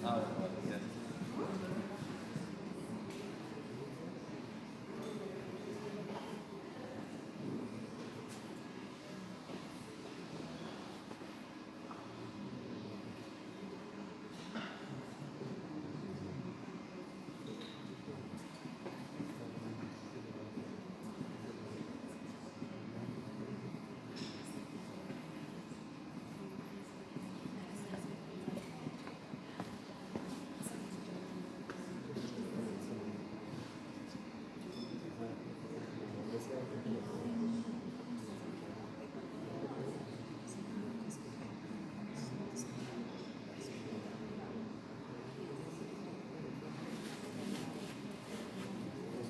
Ah, bueno, vale, gracias.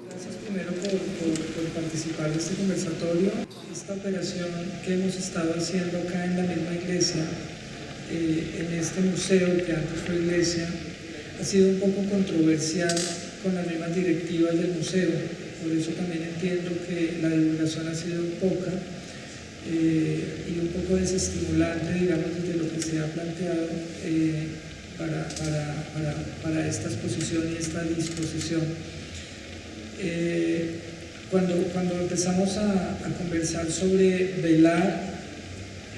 Gracias primero por participar de este conversatorio. Esta operación que hemos estado haciendo acá en la misma iglesia, en este museo que antes fue iglesia, ha sido un poco controversial con las mismas directivas del museo. Por eso también entiendo que la divulgación ha sido poca y un poco desestimulante, digamos, desde lo que se ha planteado para esta exposición y esta disposición. Cuando empezamos a conversar sobre velar,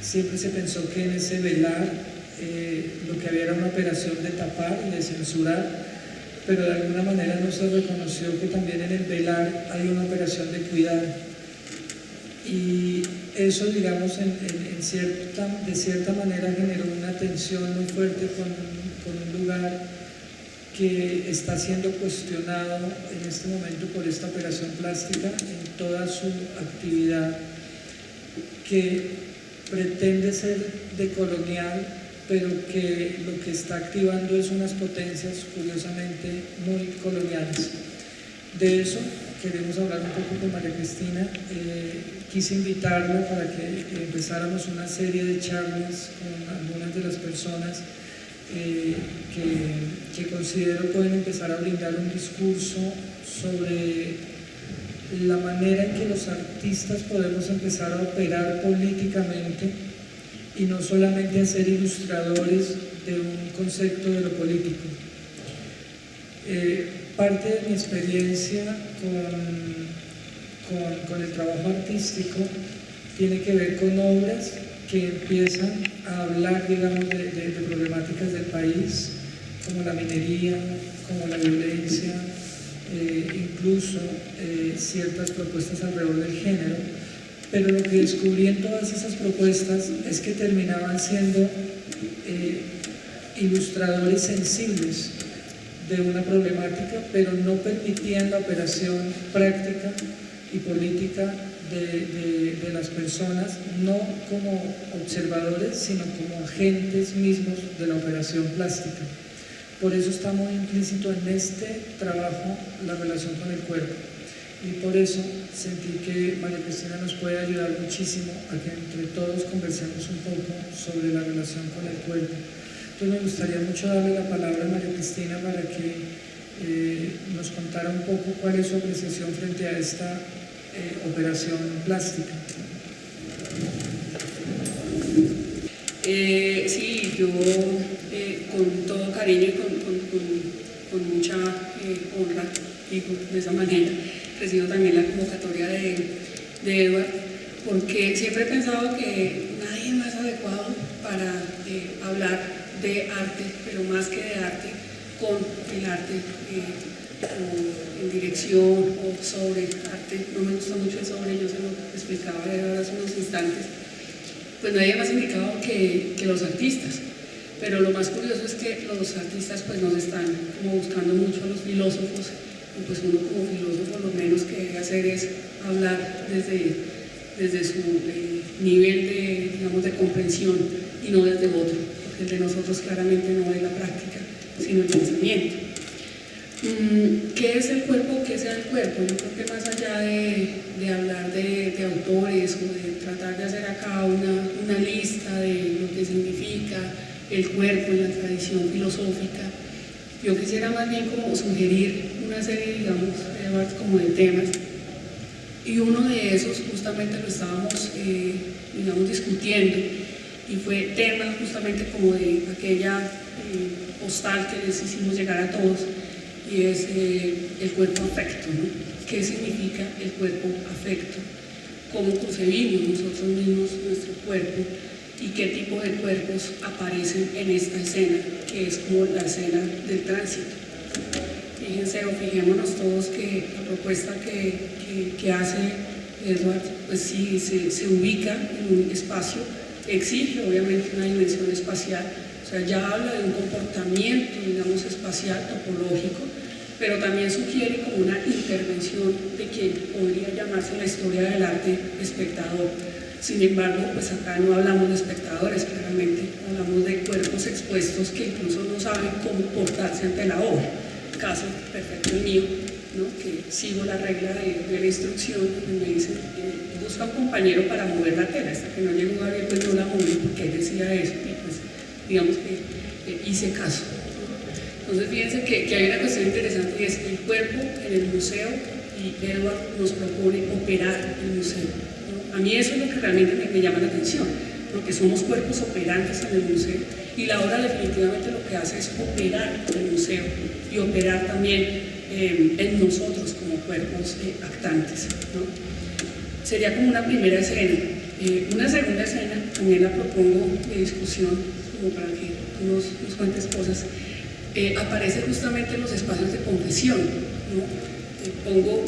siempre se pensó que en ese velar lo que había era una operación de tapar y de censurar, pero de alguna manera no se reconoció que también en el velar hay una operación de cuidar. Y eso, digamos, de cierta manera generó una tensión muy fuerte con un lugar que está siendo cuestionado en este momento por esta operación plástica en toda su actividad, que pretende ser decolonial, pero que lo que está activando es unas potencias curiosamente muy coloniales. De eso queremos hablar un poco con María Cristina. Quise invitarla para que empezáramos una serie de charlas con algunas de las personas que considero pueden empezar a brindar un discurso sobre la manera en que los artistas podemos empezar a operar políticamente y no solamente a ser ilustradores de un concepto de lo político. Parte de mi experiencia con el trabajo artístico tiene que ver con obras que empiezan a hablar, digamos, de problemáticas del país, como la minería, como la violencia, incluso ciertas propuestas alrededor del género, pero lo que descubrí en todas esas propuestas es que terminaban siendo ilustradores sensibles de una problemática, pero no permitían la operación práctica y política de las personas, no como observadores, sino como agentes mismos de la operación plástica. Por eso está muy implícito en este trabajo la relación con el cuerpo. Y por eso sentí que María Cristina nos puede ayudar muchísimo a que entre todos conversemos un poco sobre la relación con el cuerpo. Entonces me gustaría mucho darle la palabra a María Cristina para que nos contara un poco cuál es su apreciación frente a esta operación plástica. Sí, yo con todo cariño y con mucha honra, digo de esa manera, recibo también la convocatoria de Edward, porque siempre he pensado que nadie es más adecuado para hablar de arte, pero más que de arte, con el arte, o en dirección o sobre arte. No me gusta mucho el sobre, yo se lo explicaba hace unos instantes. Pues nadie más indicado que los artistas, pero lo más curioso es que los artistas pues nos están como buscando mucho a los filósofos, y pues uno como filósofo lo menos que debe hacer es hablar desde su nivel de, digamos, de comprensión y no desde otro, porque el de nosotros claramente no es la práctica, sino el pensamiento. ¿Qué es el cuerpo? ¿Qué sea el cuerpo? Yo creo que más allá de hablar de autores o de tratar de hacer acá una lista de lo que significa el cuerpo en la tradición filosófica, yo quisiera más bien como sugerir una serie, digamos, como de temas, y uno de esos justamente lo estábamos, digamos, discutiendo, y fue tema justamente como de aquella postal que les hicimos llegar a todos, y es el cuerpo afecto, ¿no? ¿Qué significa el cuerpo afecto? ¿Cómo concebimos nosotros mismos nuestro cuerpo? ¿Y qué tipo de cuerpos aparecen en esta escena, que es como la escena del tránsito? Fíjense o fijémonos todos que la propuesta que hace Edward, pues sí, se ubica en un espacio, exige obviamente una dimensión espacial, o sea, ya habla de un comportamiento, digamos, espacial, topológico, pero también sugiere como una intervención de quien podría llamarse en la historia del arte espectador. Sin embargo, pues acá no hablamos de espectadores, claramente, hablamos de cuerpos expuestos que incluso no saben cómo portarse ante la obra. Caso perfecto el mío, ¿no? Que sigo la regla de la instrucción, donde me dicen, busca un compañero para mover la tela, hasta que no llegó Gabriel, pues no la moví porque él decía eso, y pues digamos que hice caso. Entonces fíjense que hay una cuestión interesante, y es el cuerpo en el museo, y Edward nos propone operar el museo, ¿no? A mí eso es lo que realmente me llama la atención, porque somos cuerpos operantes en el museo, y la obra definitivamente lo que hace es operar el museo y operar también en nosotros como cuerpos actantes, ¿no? Sería como una primera escena. Una segunda escena también la propongo de discusión, como para que tú nos cuentes cosas. Aparece justamente en los espacios de confesión, ¿no?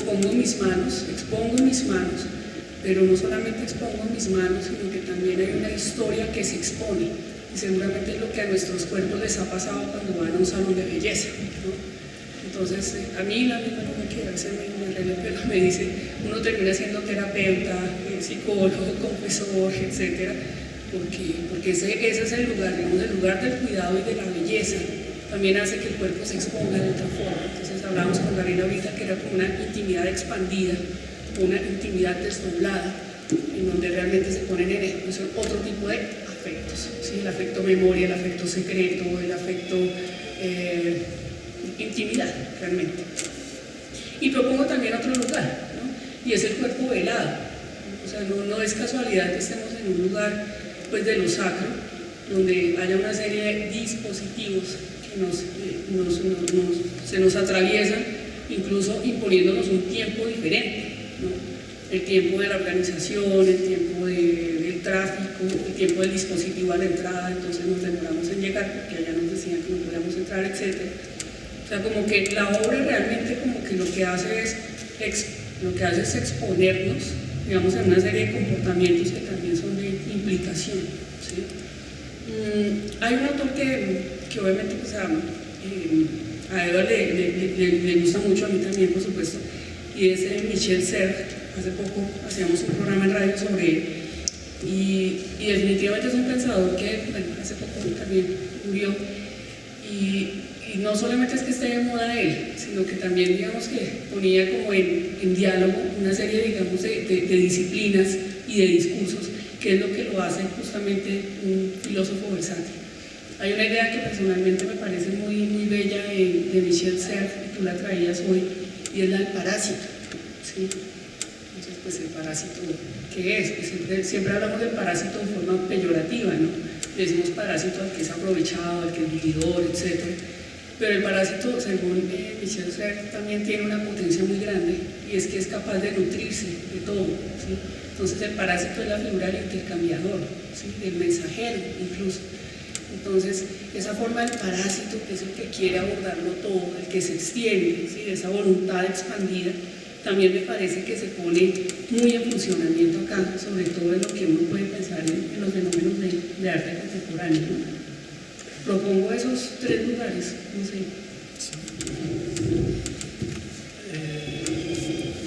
Pongo mis manos, expongo mis manos, pero no solamente expongo mis manos, sino que también hay una historia que se expone. Y seguramente es lo que a nuestros cuerpos les ha pasado cuando van a un salón de belleza, ¿no? Entonces, a mí la misma niña que a veces me arregla el pelo me dice, uno termina siendo terapeuta, psicólogo, confesor, etcétera, porque ese es el lugar, digamos, el lugar del cuidado y de la belleza. También hace que el cuerpo se exponga de otra forma. Entonces, hablamos con Gabriela ahorita que era como una intimidad expandida, una intimidad desdoblada, en donde realmente se ponen en ejecución otro tipo de afectos, ¿sí? El afecto memoria, el afecto secreto, el afecto intimidad, realmente. Y propongo también otro lugar, ¿no? Y es el cuerpo velado. O sea, no es casualidad que estemos en un lugar, pues, de lo sacro, donde haya una serie de dispositivos que se nos atraviesan, incluso imponiéndonos un tiempo diferente, ¿no? El tiempo de la organización, el tiempo del tráfico, el tiempo del dispositivo a la entrada, entonces nos demoramos en llegar porque allá nos decían que no podíamos entrar, etc. O sea, como que la obra realmente como que lo que hace es exponernos, digamos, en una serie de comportamientos que también son de implicación, ¿sí? Hay un autor que obviamente pues, a Edward le gusta mucho, a mí también, por supuesto, y es Michel Serres. Hace poco hacíamos un programa en radio sobre él, y definitivamente es un pensador que, bueno, hace poco también murió, y no solamente es que esté de moda él, sino que también, digamos, que ponía como en diálogo una serie, digamos, de disciplinas y de discursos, que es lo que lo hace justamente un filósofo versátil. Hay una idea que personalmente me parece muy, muy bella de Michel Serres, y tú la traías hoy, y es la del parásito, ¿sí? Entonces, pues, el parásito, ¿qué es? Pues siempre hablamos del parásito en forma peyorativa, ¿no? Le decimos parásito al que es aprovechado, al que es vividor, etc. Pero el parásito, según Michel Serres, también tiene una potencia muy grande, y es que es capaz de nutrirse de todo, ¿sí? Entonces, el parásito es la figura del intercambiador, ¿sí? Del mensajero, incluso. Entonces, esa forma del parásito, que es el que quiere abordarlo todo, el que se extiende, ¿sí? De esa voluntad expandida, también me parece que se pone muy en funcionamiento acá, sobre todo en lo que uno puede pensar en los fenómenos de arte contemporáneo, ¿no? Propongo esos tres lugares, no sé.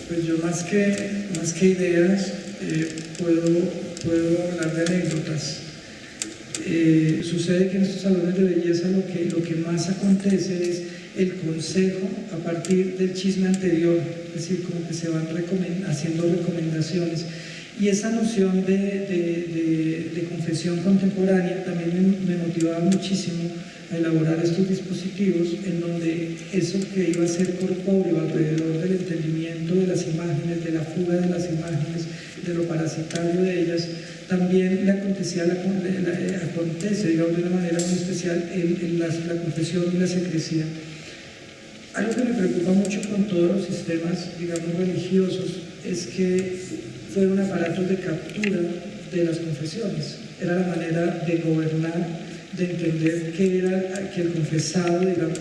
Pues yo más que ideas puedo hablar de anécdotas. Sucede que en estos salones de belleza lo que más acontece es el consejo a partir del chisme anterior, es decir, como que se van haciendo recomendaciones. Y esa noción de confesión contemporánea también me motivaba muchísimo a elaborar estos dispositivos, en donde eso que iba a ser corpóreo alrededor del entendimiento de las imágenes, de la fuga de las imágenes, de lo parasitario de ellas, también acontece, digamos, de una manera muy especial la confesión y la secrecía. Algo que me preocupa mucho con todos los sistemas, digamos, religiosos, es que fueron aparatos de captura de las confesiones. Era la manera de gobernar, de entender que el confesado, digamos,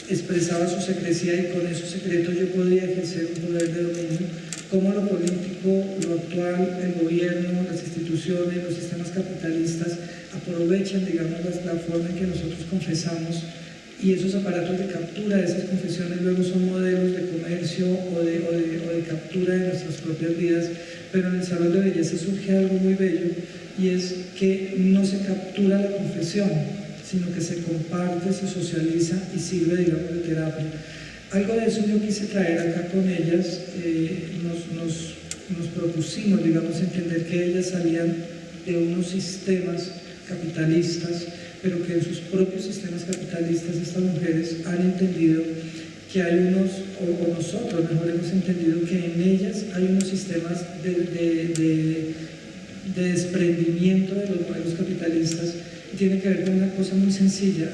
expresaba su secrecía y con esos secretos yo podía ejercer un poder de dominio. Cómo lo político, lo actual, el gobierno, las instituciones, los sistemas capitalistas aprovechan, digamos, la forma en que nosotros confesamos, y esos aparatos de captura de esas confesiones luego son modelos de comercio o de captura de nuestras propias vidas. Pero en el salón de belleza surge algo muy bello, y es que no se captura la confesión, sino que se comparte, se socializa y sirve, digamos, de terapia. Algo de eso yo quise traer acá con ellas. Nos propusimos, digamos, entender que ellas salían de unos sistemas capitalistas, pero que en sus propios sistemas capitalistas estas mujeres han entendido que hay o nosotros mejor hemos entendido que en ellas hay unos sistemas de desprendimiento de los modelos capitalistas, y tiene que ver con una cosa muy sencilla: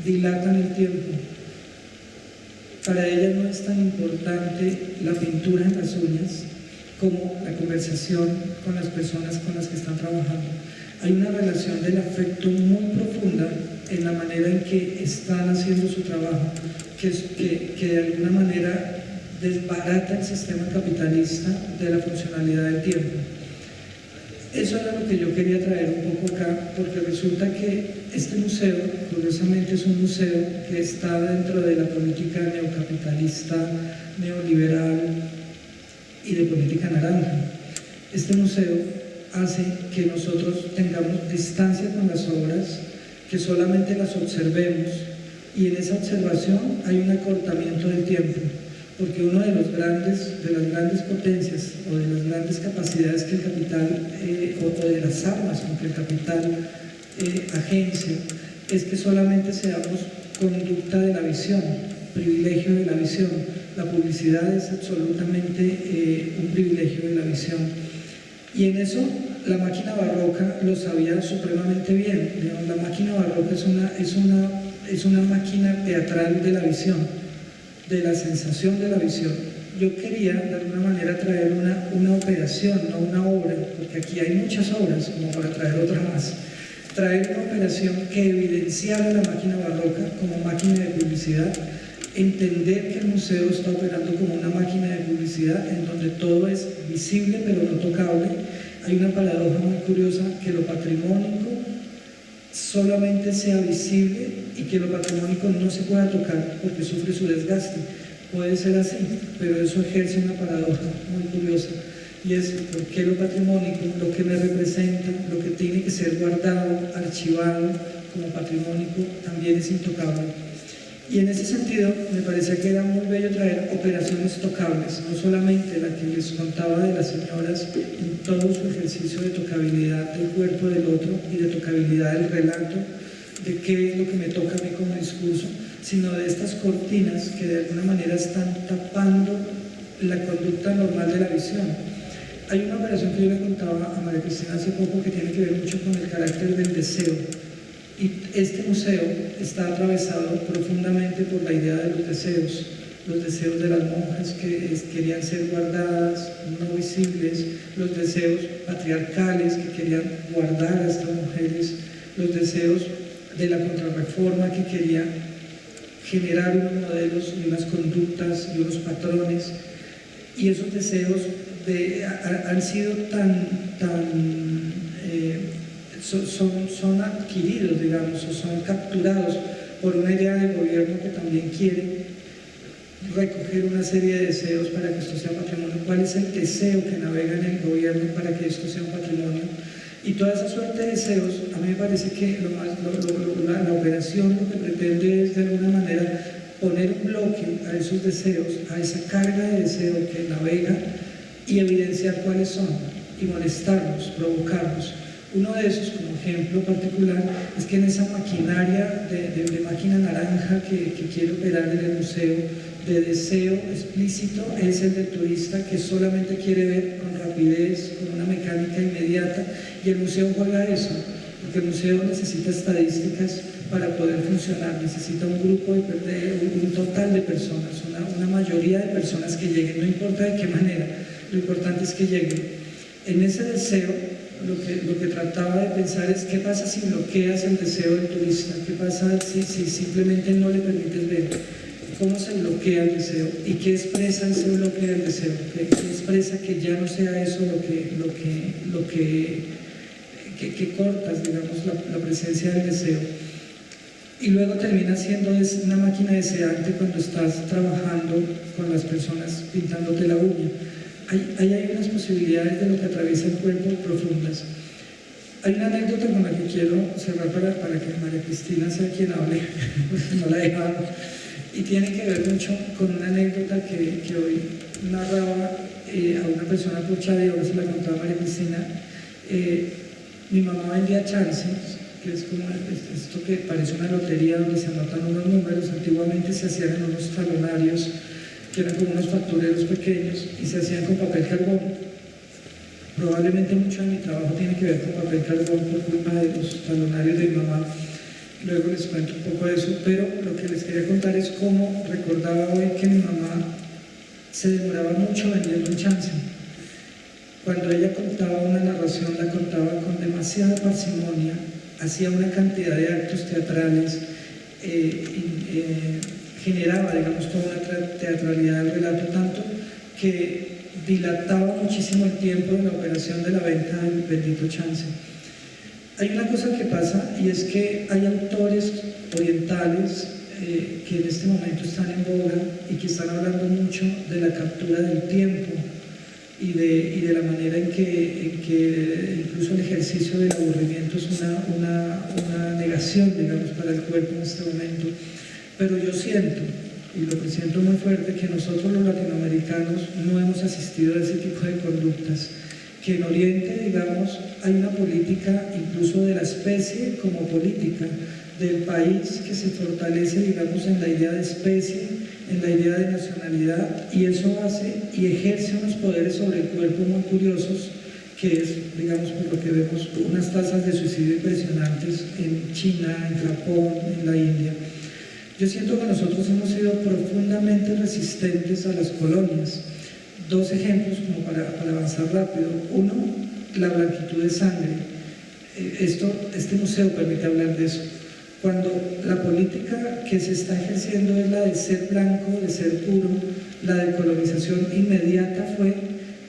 dilatan el tiempo. Para ellas no es tan importante la pintura en las uñas como la conversación con las personas con las que están trabajando. Hay una relación del afecto muy profunda en la manera en que están haciendo su trabajo, que de alguna manera desbarata el sistema capitalista de la funcionalidad del tiempo. Eso era lo que yo quería traer un poco acá, porque resulta que este museo, curiosamente, es un museo que está dentro de la política neocapitalista, neoliberal y de política naranja. Este museo hace que nosotros tengamos distancia con las obras, que solamente las observemos, y en esa observación hay un acortamiento del tiempo, porque una de las grandes potencias o de las grandes capacidades que el capital, o de las armas con que el capital agencia, es que solamente seamos conducta de la visión, privilegio de la visión. La publicidad es absolutamente un privilegio de la visión. Y en eso la máquina barroca lo sabía supremamente bien. Digamos, la máquina barroca es una máquina teatral de la visión, de la sensación de la visión. Yo quería de alguna manera traer una operación, no una obra, porque aquí hay muchas obras como para traer otra más. Traer una operación que evidenciara la máquina barroca como máquina de publicidad, entender que el museo está operando como una máquina de publicidad en donde todo es visible pero no tocable. Hay una paradoja muy curiosa, que lo patrimónico solamente sea visible y que lo patrimónico no se pueda tocar porque sufre su desgaste. Puede ser así, pero eso ejerce una paradoja muy curiosa, y es por qué lo patrimónico, lo que me representa, lo que tiene que ser guardado, archivado como patrimónico, también es intocable. Y en ese sentido me parecía que era muy bello traer operaciones tocables, no solamente la que les contaba de las señoras en todo su ejercicio de tocabilidad del cuerpo del otro y de tocabilidad del relato, de qué es lo que me toca a mí como discurso, sino de estas cortinas que de alguna manera están tapando la conducta normal de la visión. Hay una operación que yo le contaba a María Cristina hace poco que tiene que ver mucho con el carácter del deseo. Y este museo está atravesado profundamente por la idea de los deseos de las monjas que querían ser guardadas, no visibles, los deseos patriarcales que querían guardar a estas mujeres, los deseos de la contrarreforma que quería generar unos modelos y unas conductas y unos patrones, y esos deseos han sido son adquiridos, digamos, o son capturados por una idea de gobierno que también quiere recoger una serie de deseos para que esto sea patrimonio. ¿Cuál es el deseo que navega en el gobierno para que esto sea un patrimonio? Y toda esa suerte de deseos, a mí me parece que la operación lo que pretende es de alguna manera poner un bloque a esos deseos, a esa carga de deseo que navega, y evidenciar cuáles son, y molestarlos, provocarlos. Uno de esos, como ejemplo particular, es que en esa maquinaria de máquina naranja que quiere operar en el museo, de deseo explícito es el del turista que solamente quiere ver con rapidez, con una mecánica inmediata, y el museo juega eso, porque el museo necesita estadísticas para poder funcionar, necesita un grupo, un total de personas, una mayoría de personas que lleguen, no importa de qué manera, lo importante es que lleguen. En ese deseo, lo que trataba de pensar es qué pasa si bloqueas el deseo del turista, qué pasa si simplemente no le permites ver, cómo se bloquea el deseo y qué expresa ese bloqueo del deseo, qué expresa que ya no sea eso que cortas, digamos, la presencia del deseo. Y luego termina siendo una máquina deseante cuando estás trabajando con las personas pintándote la uña. Hay unas posibilidades de lo que atraviesa el cuerpo profundas. Hay una anécdota con la que quiero cerrar para que María Cristina sea quien hable, porque no la he dejado. Y tiene que ver mucho con una anécdota que hoy narraba a una persona por chat, y ahora se la contaba a María Cristina. Mi mamá vendía chances, que es como esto que parece una lotería donde se anotan unos números. Antiguamente se hacían en unos talonarios que eran como unos factureros pequeños y se hacían con papel carbón. Probablemente mucho de mi trabajo tiene que ver con papel carbón por culpa de los talonarios de mi mamá. Luego les cuento un poco de eso, pero lo que les quería contar es cómo recordaba hoy que mi mamá se demoraba mucho vendiendo un chance. Cuando ella contaba una narración, la contaba con demasiada parsimonia, hacía una cantidad de actos teatrales, generaba, digamos, toda una teatralidad del relato, tanto que dilataba muchísimo el tiempo de la operación de la venta del bendito chance. Hay una cosa que pasa, y es que hay autores orientales que en este momento están en boga y que están hablando mucho de la captura del tiempo y de la manera en que incluso el ejercicio del aburrimiento es una negación, digamos, para el cuerpo en este momento. Pero yo siento, y lo presiento muy fuerte, que nosotros los latinoamericanos no hemos asistido a ese tipo de conductas, que en Oriente, digamos, hay una política incluso de la especie como política del país que se fortalece, digamos, en la idea de especie, en la idea de nacionalidad, y eso hace y ejerce unos poderes sobre el cuerpo muy curiosos, que es, digamos, por lo que vemos, unas tasas de suicidio impresionantes en China, en Japón, en la India. Yo siento que nosotros hemos sido profundamente resistentes a las colonias. Dos ejemplos como para avanzar rápido. Uno, la blanquitud de sangre. Este museo permite hablar de eso. Cuando la política que se está ejerciendo es la de ser blanco, de ser puro, la decolonización inmediata fue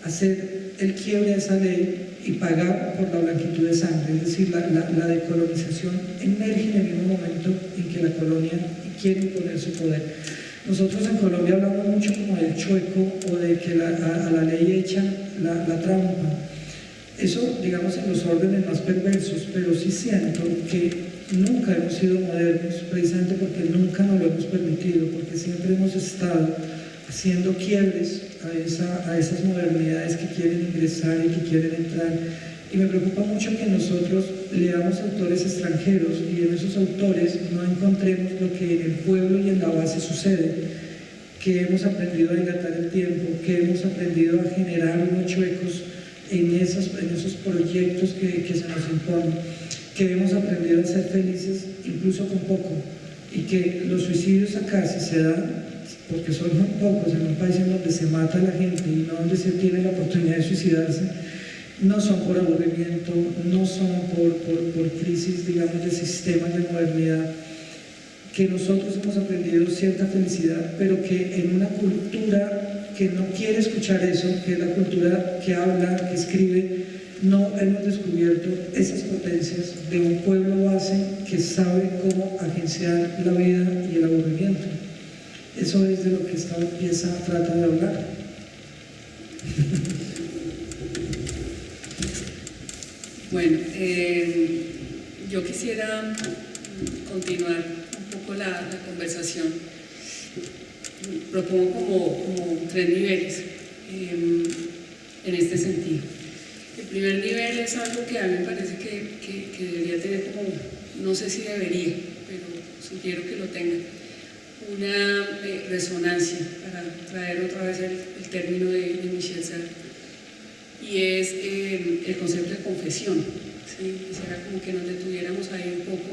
hacer el quiebre de esa ley y pagar por la blanquitud de sangre. Es decir, la decolonización emerge en el mismo momento en que la colonia quiere imponer su poder. Nosotros en Colombia hablamos mucho como del chueco o de que a la ley echan la trampa. Eso, digamos, en los órdenes más perversos, pero sí siento que nunca hemos sido modernos, precisamente porque nunca nos lo hemos permitido, porque siempre hemos estado haciendo quiebres a esas modernidades que quieren ingresar y que quieren entrar. Y me preocupa mucho que nosotros leamos autores extranjeros y en esos autores no encontremos lo que en el pueblo y en la base sucede, que hemos aprendido a dilatar el tiempo, que hemos aprendido a generar unos chuecos en esos proyectos que se nos imponen, que hemos aprendido a ser felices incluso con poco, y que los suicidios acá, si se dan, porque son muy pocos en un país en donde se mata a la gente y no donde se tiene la oportunidad de suicidarse, no son por aburrimiento, no son por crisis, digamos, de sistemas de modernidad, que nosotros hemos aprendido cierta felicidad, pero que en una cultura que no quiere escuchar eso, que es la cultura que habla, que escribe, no hemos descubierto esas potencias de un pueblo base que sabe cómo agenciar la vida y el aburrimiento. Eso es de lo que esta pieza trata de hablar. Bueno, yo quisiera continuar un poco la conversación. Propongo como 3 niveles en este sentido. El primer nivel es algo que a mí me parece que debería tener como, no sé si debería, pero sugiero que lo tengan, una resonancia, para traer otra vez el término de Michel Serres, y es el concepto de confesión. ¿Sí? Quisiera como que nos detuviéramos ahí un poco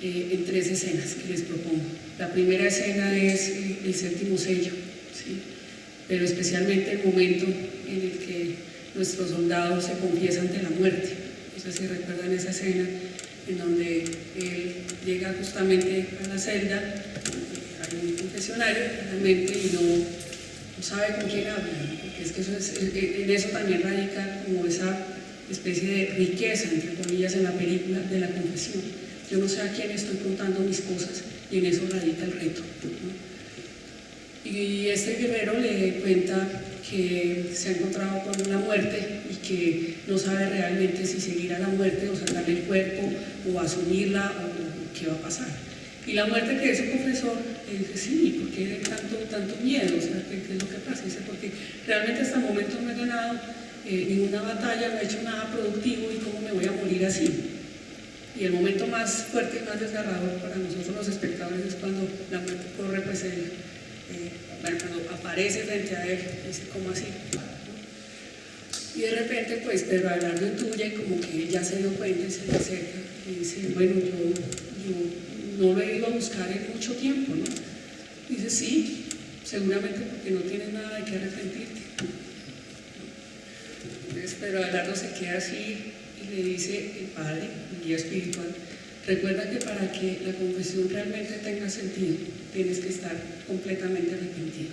en 3 escenas que les propongo. La primera escena es el séptimo sello, ¿sí? Pero especialmente el momento en el que nuestro soldado se confiesa ante la muerte. No sé si recuerdan esa escena en donde él llega justamente a la celda, hay un confesionario claramente y no sabe con quién habla, porque es que en eso también radica como esa especie de riqueza, entre comillas, en la película de la confesión. Yo no sé a quién estoy contando mis cosas y en eso radica el reto, ¿no? Y este guerrero le cuenta que se ha encontrado con la muerte y que no sabe realmente si seguir a la muerte o sacarle el cuerpo o asumirla o qué va a pasar. Y la muerte, que es su confesor, le dice, sí, ¿por qué tanto miedo? O sea, ¿qué es lo que pasa? Dice, porque realmente hasta el momento no he ganado ninguna batalla, no he hecho nada productivo y cómo me voy a morir así. Y el momento más fuerte y más desgarrador para nosotros los espectadores es cuando la muerte corre, pues cuando aparece frente a él, dice, ¿cómo así? Y de repente, pues Pedro Abelardo intuye como que él ya se dio cuenta y se le acerca y dice, bueno, yo no lo he ido a buscar en mucho tiempo, ¿no? Dice, sí, seguramente porque no tienes nada de qué arrepentirte. Entonces Pedro Abelardo se queda así y le dice el padre, el guía espiritual, recuerda que para que la confesión realmente tenga sentido, tienes que estar completamente arrepentido.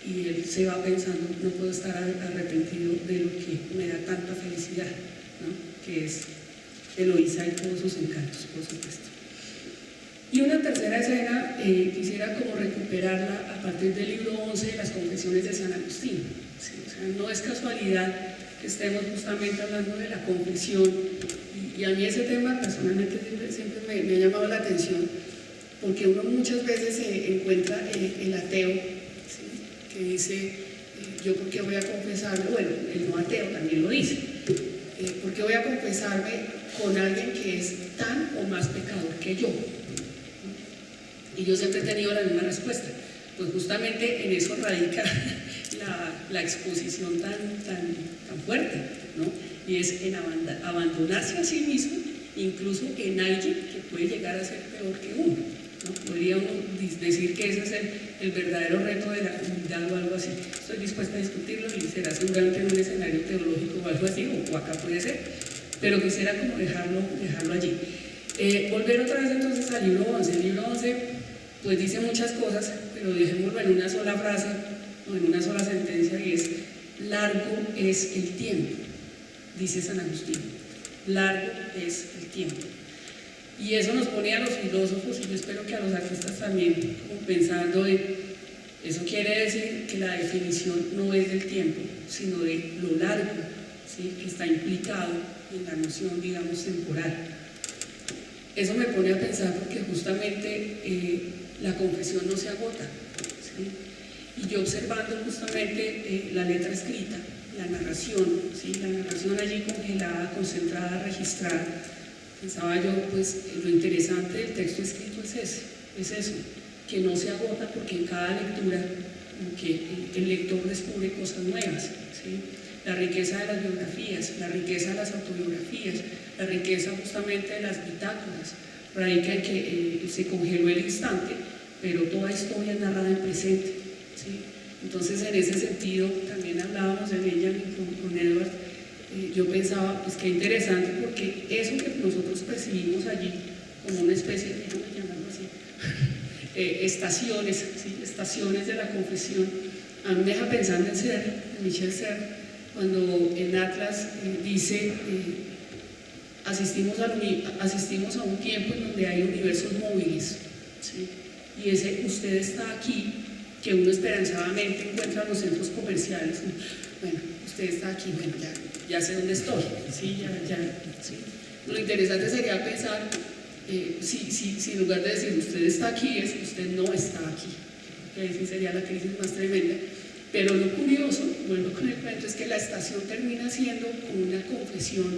Y él se va pensando, no puedo estar arrepentido de lo que me da tanta felicidad, ¿no? Que es Eloísa y todos sus encantos, por supuesto. Y una tercera escena, quisiera como recuperarla a partir del libro 11 de las Confesiones de San Agustín. ¿Sí? O sea, no es casualidad que estemos justamente hablando de la confesión, y a mí ese tema personalmente siempre me ha llamado la atención, porque uno muchas veces se encuentra el ateo, ¿sí? Que dice, yo por qué voy a confesarme, bueno, el no ateo también lo dice, ¿por qué voy a confesarme con alguien que es tan o más pecador que yo? Y yo siempre he tenido la misma respuesta, pues justamente en eso radica la exposición tan fuerte, ¿no? Y es en abandonarse a sí mismo, incluso en alguien que puede llegar a ser peor que uno, ¿no? Podría uno decir que ese es el verdadero reto de la comunidad o algo así. Estoy dispuesta a discutirlo y será seguramente en un escenario teológico o algo así, o acá puede ser, pero quisiera como dejarlo allí. Volver otra vez entonces al libro 11. El libro 11 pues dice muchas cosas, pero dejémoslo en una sola frase o en una sola sentencia, y es: largo es el tiempo, dice San Agustín, largo es el tiempo. Y eso nos pone a los filósofos, y yo espero que a los artistas también, como pensando en, eso quiere decir que la definición no es del tiempo, sino de lo largo, ¿sí? Que está implicado en la noción, digamos, temporal. Eso me pone a pensar porque justamente la confesión no se agota, ¿sí? Y yo observando justamente la letra escrita, la narración, ¿sí? La narración allí congelada, concentrada, registrada, pensaba yo, pues lo interesante del texto escrito es eso, que no se agota, porque en cada lectura como que el lector descubre cosas nuevas, ¿sí? La riqueza de las biografías, la riqueza de las autobiografías, la riqueza justamente de las bitácoras, radica en que se congeló el instante, pero toda historia es narrada en presente, ¿sí? Entonces, en ese sentido, también hablábamos de Benjamin con Edward, yo pensaba, pues qué interesante, porque eso que nosotros percibimos allí como una especie, déjame llamarlo así, estaciones, ¿sí? Estaciones de la confesión, a mí me deja pensando en Serres, en Michel Serres, cuando en Atlas dice, asistimos a un tiempo en donde hay universos móviles, ¿sí? Y ese usted está aquí, que uno esperanzadamente encuentra en los centros comerciales, bueno, usted está aquí, bueno, ya sé dónde estoy, ¿sí? ¿Sí? Lo interesante sería pensar, si en lugar de decir usted está aquí, es usted no está aquí, que ahí sí sería la crisis más tremenda. Pero lo curioso, vuelvo con el cuento, es que la estación termina siendo como una confesión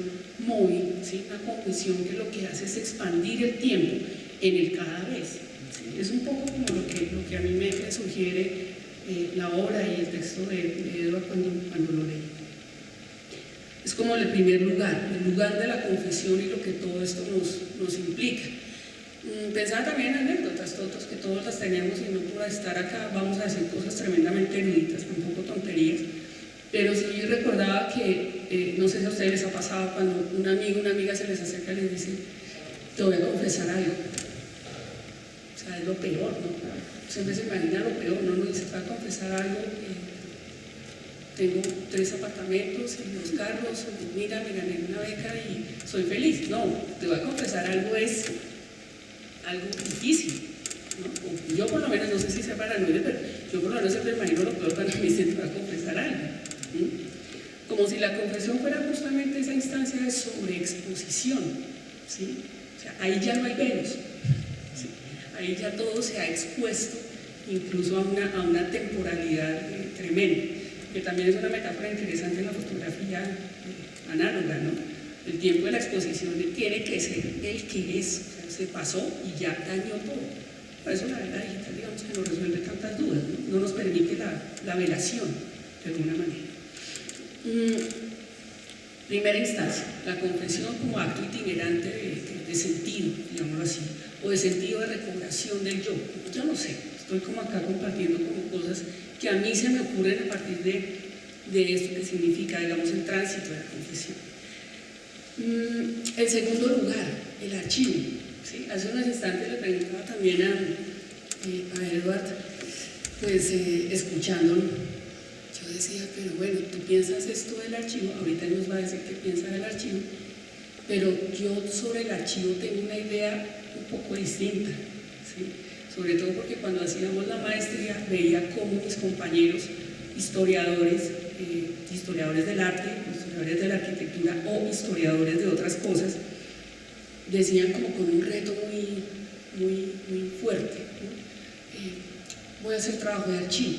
móvil, ¿sí? Una confesión que lo que hace es expandir el tiempo en el cada vez, ¿sí? Es un poco como lo que a mí me sugiere la obra y el texto de Edward cuando lo leí. Es como el primer lugar, el lugar de la confesión y lo que todo esto nos implica. Pensaba también en anécdotas, todos, que todos las tenemos y no por estar acá vamos a decir cosas tremendamente eruditas, tampoco tonterías, pero sí recordaba que, no sé si a ustedes les ha pasado cuando un amigo, una amiga se les acerca y les dice, te voy a confesar algo. O sea, es lo peor, ¿no? Siempre se imagina lo peor, ¿no? Uno dice, te voy a confesar algo, tengo 3 apartamentos y 2 carros, mira, me gané una beca y soy feliz. No, te voy a confesar algo, es algo difícil, ¿no? Yo por lo menos, no sé si sea paranoide, pero yo por lo menos siempre imagino lo peor cuando me dicen, te voy a confesar algo, ¿sí? Como si la confesión fuera justamente esa instancia de sobreexposición, ¿sí? O sea, ahí ya no hay velos, ¿sí? Ahí ya todo se ha expuesto, incluso a una temporalidad tremenda, que también es una metáfora interesante en la fotografía análoga, ¿no? El tiempo de la exposición tiene que ser el que es, o sea, se pasó y ya dañó todo. Por eso la digital, digamos, que nos resuelve tantas dudas, no nos permite la velación, de alguna manera. Primera instancia, la confesión como acto itinerante de sentido, digámoslo así, o de sentido de recobración del yo. Yo no sé, estoy como acá compartiendo como cosas que a mí se me ocurren a partir de esto que significa, digamos, el tránsito de la confesión. El segundo lugar, el archivo, ¿sí? Hace unos instantes le preguntaba también a Edward, pues escuchándolo, yo decía, pero bueno, tú piensas esto del archivo, ahorita él nos va a decir qué piensa del archivo, pero yo sobre el archivo tengo una idea un poco distinta, ¿sí? Sobre todo porque cuando hacíamos la maestría veía cómo mis compañeros historiadores, historiadores del arte, historiadores de la arquitectura o historiadores de otras cosas, decían como con un reto muy fuerte, ¿no? Voy a hacer trabajo de archivo,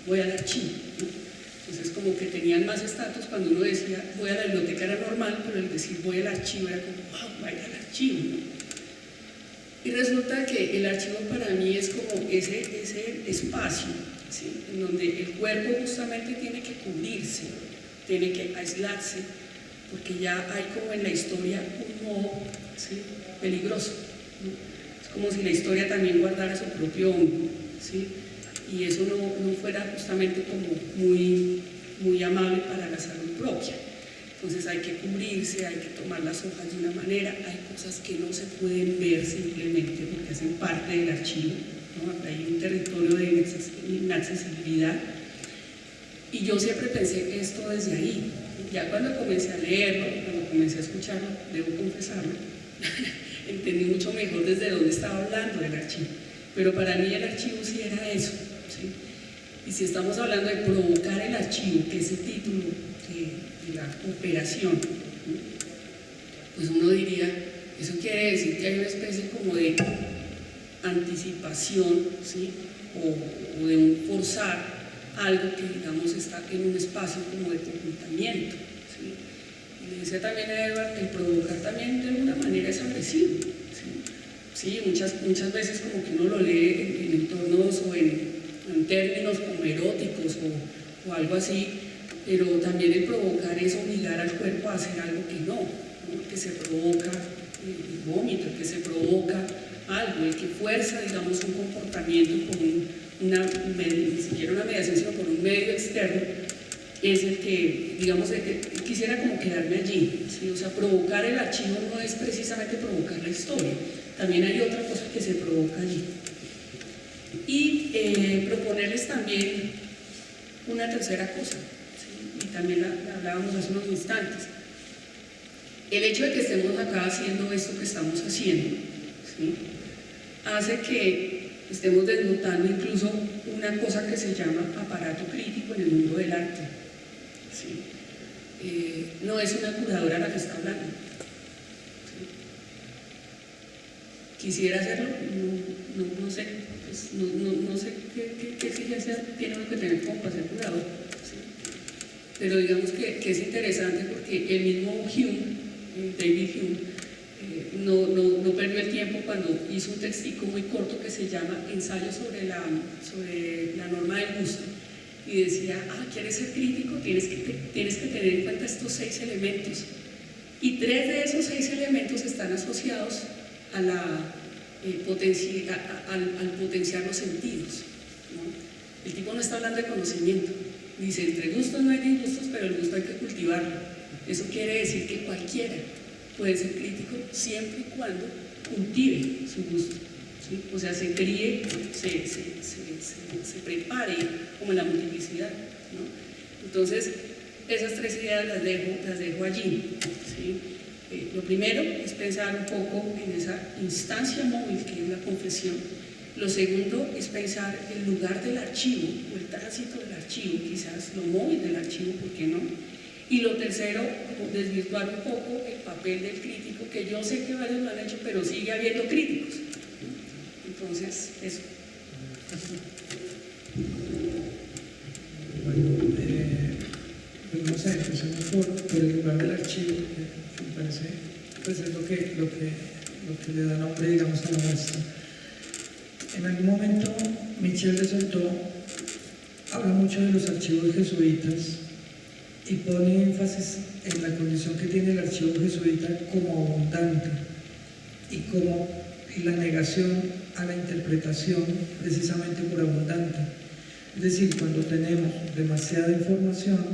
voy al archivo, ¿no? Entonces como que tenían más estatus cuando uno decía voy a la biblioteca era normal, pero el decir voy al archivo era como wow, vaya al archivo, ¿no? Y resulta que el archivo para mí es como ese espacio, ¿sí? En donde el cuerpo justamente tiene que cubrirse, tiene que aislarse, porque ya hay como en la historia un modo, ¿sí? Peligroso, ¿no? Es como si la historia también guardara su propio hongo, ¿sí? Y eso no fuera justamente como muy amable para la salud propia. Entonces hay que cubrirse, hay que tomar las hojas de una manera, hay cosas que no se pueden ver simplemente porque hacen parte del archivo, ¿no? Hay un territorio de inaccesibilidad. Y yo siempre pensé esto desde ahí. Ya cuando comencé a leerlo, cuando comencé a escucharlo, debo confesarlo, entendí mucho mejor desde dónde estaba hablando del archivo. Pero para mí el archivo sí era eso, ¿sí? Y si estamos hablando de provocar el archivo, que es el título de la operación, ¿no? Pues uno diría, eso quiere decir que hay una especie como de anticipación, ¿sí? o de un forzar algo que digamos está en un espacio como de ocultamiento, ¿sí? Y le decía también a Edward, el provocar también de alguna manera es agresivo, ¿sí? Muchas veces como que uno lo lee en entornos o en términos como eróticos o algo así, pero también el provocar es obligar al cuerpo a hacer algo que no, que se provoca el vómito, que se provoca algo, el que fuerza, digamos, un comportamiento por ni siquiera una mediación, sino por un medio externo, es el que, digamos, quisiera como quedarme allí, ¿sí? O sea, provocar el archivo no es precisamente provocar la historia, también hay otra cosa que se provoca allí. Y proponerles también una tercera cosa, ¿sí? Y también la hablábamos hace unos instantes. El hecho de que estemos acá haciendo esto que estamos haciendo, ¿sí? Hace que estemos desnudando incluso una cosa que se llama aparato crítico en el mundo del arte, ¿sí? No es una curadora la que está hablando, ¿sí? Quisiera hacerlo, no sé, pues no sé qué exigencia tiene uno que tener como para ser curador, ¿sí? Pero digamos que es interesante porque el mismo Hume, David Hume, no perdió el tiempo cuando hizo un textico muy corto que se llama Ensayo sobre la norma del gusto, y decía, ¿quieres ser crítico? Tienes que tener en cuenta estos 6 elementos, y 3 de esos 6 elementos están asociados a al potenciar los sentidos, ¿no? El tipo no está hablando de conocimiento, dice, entre gustos no hay disgustos, pero el gusto hay que cultivarlo. Eso quiere decir que cualquiera puede ser crítico siempre y cuando cultive su gusto, ¿sí? O sea, se críe, se prepare como en la multiplicidad, ¿no? Entonces, esas 3 ideas las dejo allí, ¿sí? Lo primero es pensar un poco en esa instancia móvil que es la confesión. Lo segundo es pensar el lugar del archivo o el tránsito del archivo, quizás lo móvil del archivo, ¿por qué no? Y lo tercero, desvirtuar un poco el papel del crítico, que yo sé que varios lo han hecho, pero sigue habiendo críticos. Entonces, eso. Bueno, pues no sé, empecemos por el lugar del archivo, que me parece, pues es lo que le da nombre, digamos, a la muestra. En algún momento, Michel de Certeau habla mucho de los archivos jesuitas y pone énfasis en la condición que tiene el archivo jesuita como abundante y como la negación a la interpretación precisamente por abundante. Es decir, cuando tenemos demasiada información,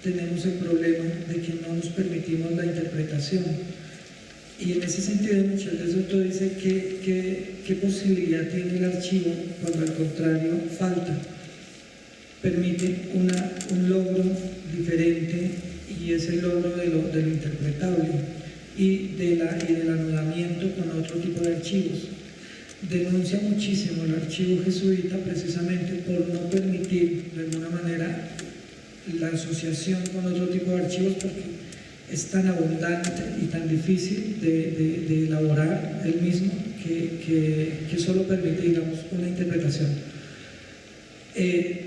tenemos el problema de que no nos permitimos la interpretación. Y en ese sentido, Michel de Certeau dice ¿qué posibilidad tiene el archivo cuando al contrario falta? Permite un logro diferente, y es el logro de lo interpretable y del anudamiento con otro tipo de archivos. Denuncia muchísimo el archivo jesuita precisamente por no permitir de alguna manera la asociación con otro tipo de archivos, porque es tan abundante y tan difícil de elaborar el mismo que solo permite, digamos, una interpretación.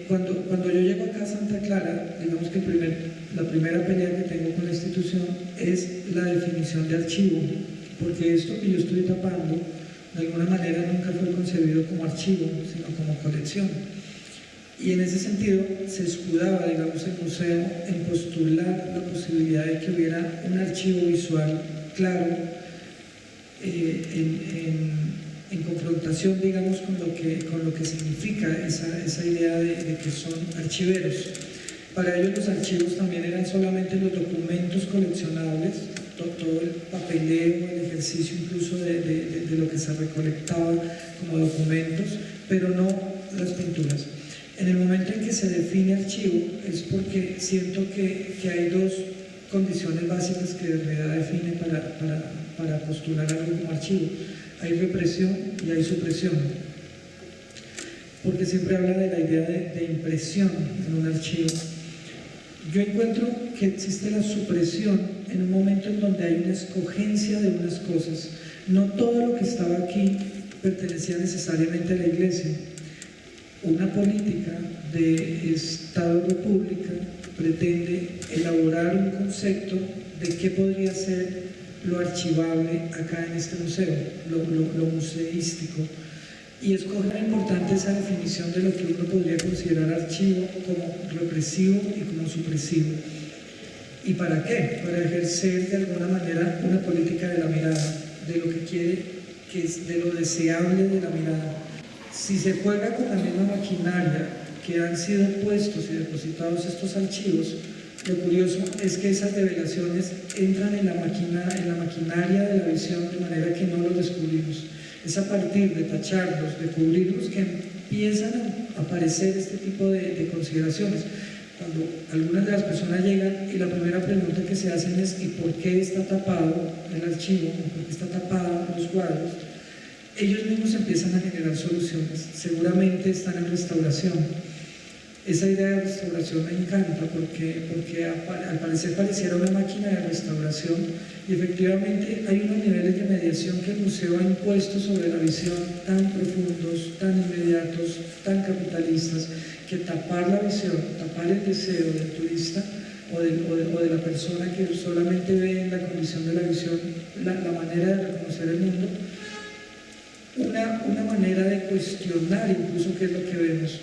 Cuando yo llego acá a Santa Clara, digamos que la primera pelea que tengo con la institución es la definición de archivo, porque esto que yo estoy tapando de alguna manera nunca fue concebido como archivo, sino como colección. Y en ese sentido se escudaba, digamos, el museo en postular la posibilidad de que hubiera un archivo visual claro, en confrontación, digamos, con lo que significa esa idea de que son archiveros. Para ellos los archivos también eran solamente los documentos coleccionables, todo el papeleo, el ejercicio incluso de lo que se recolectaba como documentos, pero no las pinturas. En el momento en que se define archivo es porque siento que hay 2 condiciones básicas que Derrida define para postular algo como archivo. Hay represión y hay supresión, porque siempre habla de la idea de impresión en un archivo. Yo encuentro que existe la supresión en un momento en donde hay una escogencia de unas cosas. No todo lo que estaba aquí pertenecía necesariamente a la Iglesia. Una política de Estado-República pretende elaborar un concepto de qué podría ser lo archivable acá en este museo, lo museístico, y escoge muy importante esa definición de lo que uno podría considerar archivo como represivo y como supresivo. ¿Y para qué? Para ejercer de alguna manera una política de la mirada, de lo que quiere, que es de lo deseable de la mirada. Si se juega con la misma maquinaria que han sido puestos y depositados estos archivos, lo curioso es que esas revelaciones entran en la maquinaria de la visión de manera que no los descubrimos. Es a partir de tacharlos, de cubrirlos, que empiezan a aparecer este tipo de consideraciones. Cuando algunas de las personas llegan y la primera pregunta que se hacen es ¿y por qué está tapado el archivo? ¿Por qué está tapado los cuadros? Ellos mismos empiezan a generar soluciones. Seguramente están en restauración. Esa idea de restauración me encanta porque al parecer pareciera una máquina de restauración, y efectivamente hay unos niveles de mediación que el museo ha impuesto sobre la visión tan profundos, tan inmediatos, tan capitalistas, que tapar la visión, tapar el deseo del turista o de la persona que solamente ve en la condición de la visión la manera de reconocer el mundo, una manera de cuestionar incluso qué es lo que vemos.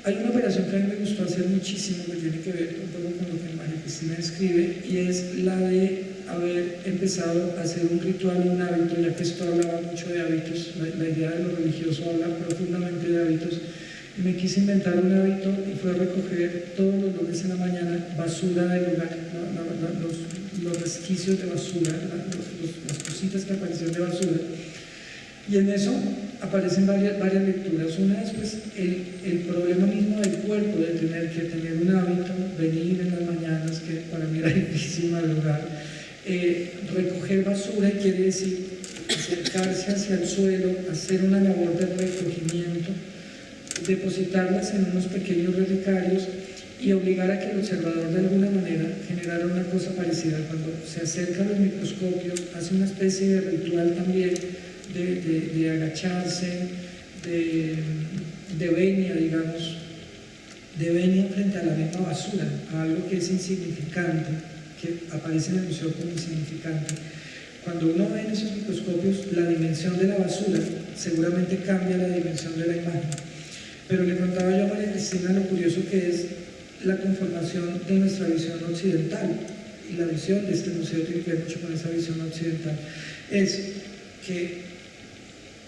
Hay una operación que a mí me gustó hacer muchísimo, que tiene que ver un poco con lo que María Cristina describe, y es la de haber empezado a hacer un ritual y un hábito, ya que esto hablaba mucho de hábitos, la idea de lo religioso habla profundamente de hábitos, y me quise inventar un hábito y fue recoger todos los lunes en la mañana basura del lugar, los resquicios de basura, las cositas que aparecieron de basura. Y en eso aparecen varias lecturas. Una es pues, el problema mismo del cuerpo, de tener que tener un hábito, venir en las mañanas, que para mí era difícil madrugar. Recoger basura quiere decir acercarse hacia el suelo, hacer una labor de recogimiento, depositarlas en unos pequeños relicarios y obligar a que el observador de alguna manera generara una cosa parecida. Cuando se acerca a los microscopios, hace una especie de ritual también de agacharse, de venia, digamos, de venia frente a la misma basura, a algo que es insignificante, que aparece en el museo como insignificante. Cuando uno ve en esos microscopios la dimensión de la basura, seguramente cambia la dimensión de la imagen. Pero le contaba yo a María Cristina lo curioso que es la conformación de nuestra visión occidental, y la visión de este museo tiene que ver mucho con esa visión occidental, es que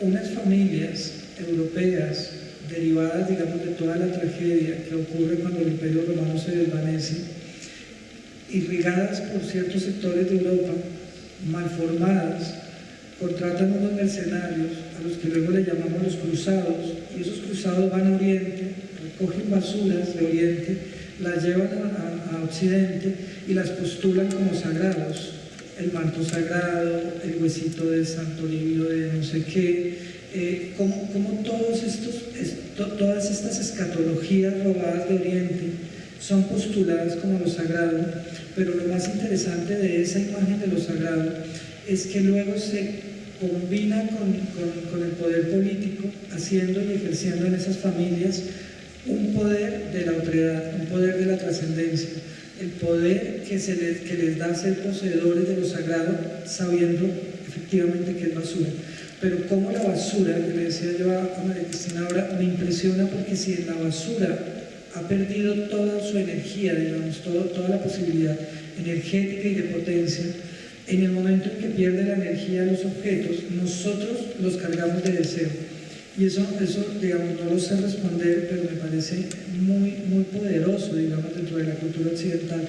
unas familias europeas derivadas, digamos, de toda la tragedia que ocurre cuando el Imperio Romano se desvanece, irrigadas por ciertos sectores de Europa, malformadas, contratan unos mercenarios a los que luego le llamamos los cruzados, y esos cruzados van a Oriente, recogen basuras de Oriente, las llevan a Occidente y las postulan como sagrados. El manto sagrado, el huesito de Santo Livio de no sé qué, como todas estas escatologías robadas de Oriente son postuladas como lo sagrado, pero lo más interesante de esa imagen de lo sagrado es que luego se combina con el poder político, haciendo y ejerciendo en esas familias un poder de la otredad, un poder de la trascendencia, el poder que les da ser poseedores de lo sagrado, sabiendo efectivamente que es basura. Pero como la basura, que le decía yo a María Cristina ahora, me impresiona porque si en la basura ha perdido toda su energía, digamos, toda la posibilidad energética y de potencia, en el momento en que pierde la energía de los objetos, nosotros los cargamos de deseo. Y eso, digamos, no lo sé responder, pero me parece muy, muy poderoso, digamos, dentro de la cultura occidental.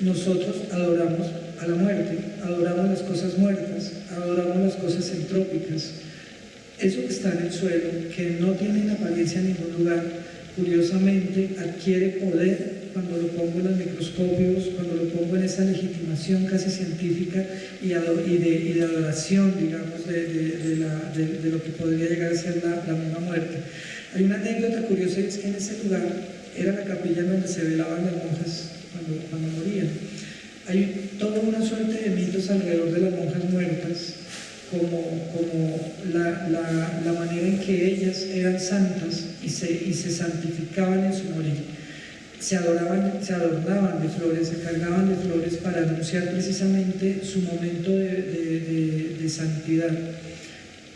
Nosotros adoramos a la muerte, adoramos las cosas muertas, adoramos las cosas entrópicas. Eso que está en el suelo, que no tiene en apariencia en ningún lugar, curiosamente adquiere poder cuando lo pongo en los microscopios, cuando lo pongo en esa legitimación casi científica y de adoración, digamos, de lo que podría llegar a ser la misma muerte. Hay una anécdota curiosa, y es que en ese lugar era la capilla donde se velaban las monjas cuando morían. Hay toda una suerte de mitos alrededor de las monjas muertas, como la manera en que ellas eran santas y se santificaban en su morir. Se adornaban de flores, se cargaban de flores para anunciar precisamente su momento de santidad.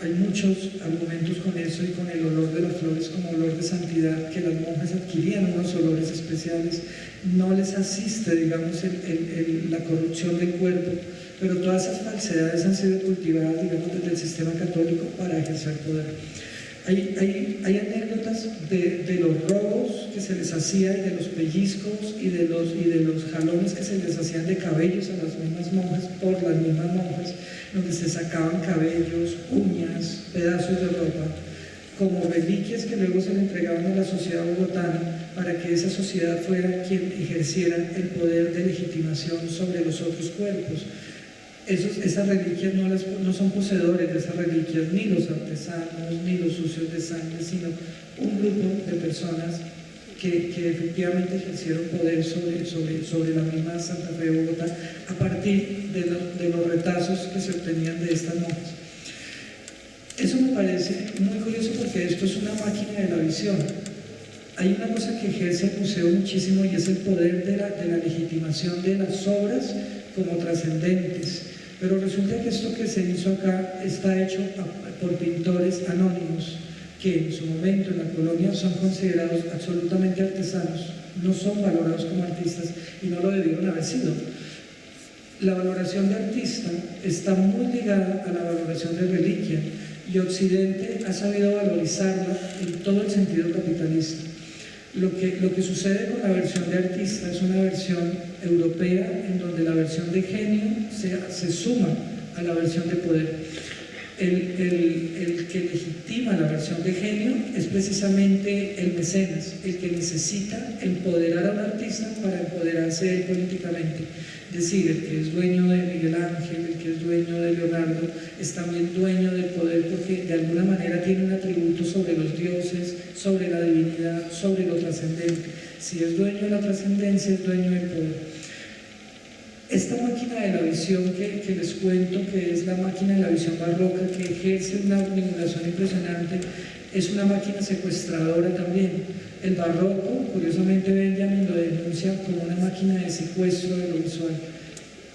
Hay muchos argumentos con eso y con el olor de las flores como olor de santidad, que las monjas adquirían unos olores especiales. No les asiste, digamos, la corrupción del cuerpo, pero todas esas falsedades han sido cultivadas, digamos, desde el sistema católico para ejercer poder. Hay anécdotas de los robos que se les hacía, y de los pellizcos y de los jalones que se les hacían de cabellos a las mismas monjas por las mismas monjas, donde se sacaban cabellos, uñas, pedazos de ropa, como reliquias que luego se le entregaban a la sociedad bogotana para que esa sociedad fuera quien ejerciera el poder de legitimación sobre los otros cuerpos. Esas reliquias no son poseedores de esas reliquias ni los artesanos, ni los sucios de sangre, sino un grupo de personas que efectivamente ejercieron poder sobre la misma Santa Fe de Bogotá a partir de los retazos que se obtenían de estas monjas. Eso me parece muy curioso porque esto es una máquina de la visión. Hay una cosa que ejerce el museo muchísimo y es el poder de la legitimación de las obras como trascendentes. Pero resulta que esto que se hizo acá está hecho por pintores anónimos que en su momento en la colonia son considerados absolutamente artesanos, no son valorados como artistas y no lo debieron haber sido. La valoración de artista está muy ligada a la valoración de reliquia y Occidente ha sabido valorizarla en todo el sentido capitalista. Lo que sucede con la versión de artista es una versión europea en donde la versión de genio se suma a la versión de poder. El que legitima la versión de genio es precisamente el mecenas, el que necesita empoderar a un artista para empoderarse él políticamente. Es decir, el que es dueño de Miguel Ángel, el que es dueño de Leonardo, es también dueño del poder porque de alguna manera tiene un atributo sobre los dioses, sobre la divinidad, sobre lo trascendente. Si es dueño de la trascendencia, es dueño del poder. Esta máquina de la visión que les cuento, que es la máquina de la visión barroca, que ejerce una manipulación impresionante, es una máquina secuestradora también. El barroco, curiosamente Benjamin lo denuncia como una máquina de secuestro de lo visual.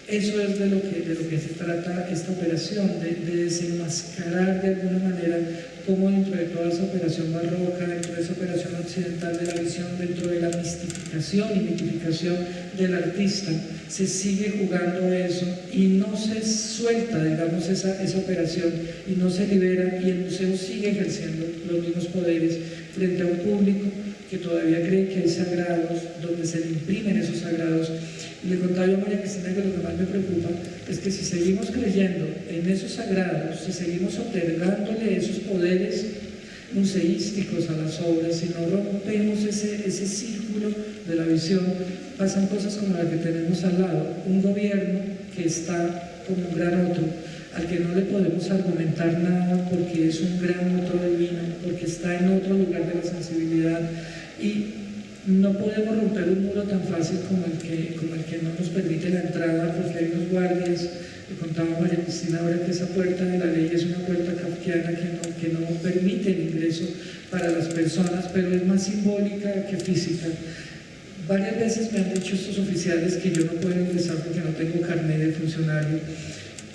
Eso es de lo que se trata esta operación, de desenmascarar de alguna manera cómo dentro de toda esa operación barroca, dentro de esa operación occidental de la visión, dentro de la mistificación y mitificación del artista, se sigue jugando a eso y no se suelta, digamos, esa operación y no se libera y el museo sigue ejerciendo los mismos poderes frente a un público que todavía cree que hay sagrados, donde se le imprimen esos sagrados. Y le contaba yo a María Cristina que lo que más me preocupa es que si seguimos creyendo en esos sagrados, si seguimos otorgándole esos poderes museísticos a las obras, si no rompemos ese círculo de la visión, pasan cosas como la que tenemos al lado, un gobierno que está como un gran otro, al que no le podemos argumentar nada porque es un gran otro divino, porque está en otro lugar de la sensibilidad y no podemos romper un muro tan fácil como el que no nos permite la entrada porque hay unos guardias. Le contaba a María Cristina ahora que esa puerta de la ley es una puerta kafkiana que no permite el ingreso para las personas, pero es más simbólica que física. Varias veces me han dicho estos oficiales que yo no puedo ingresar porque no tengo carnet de funcionario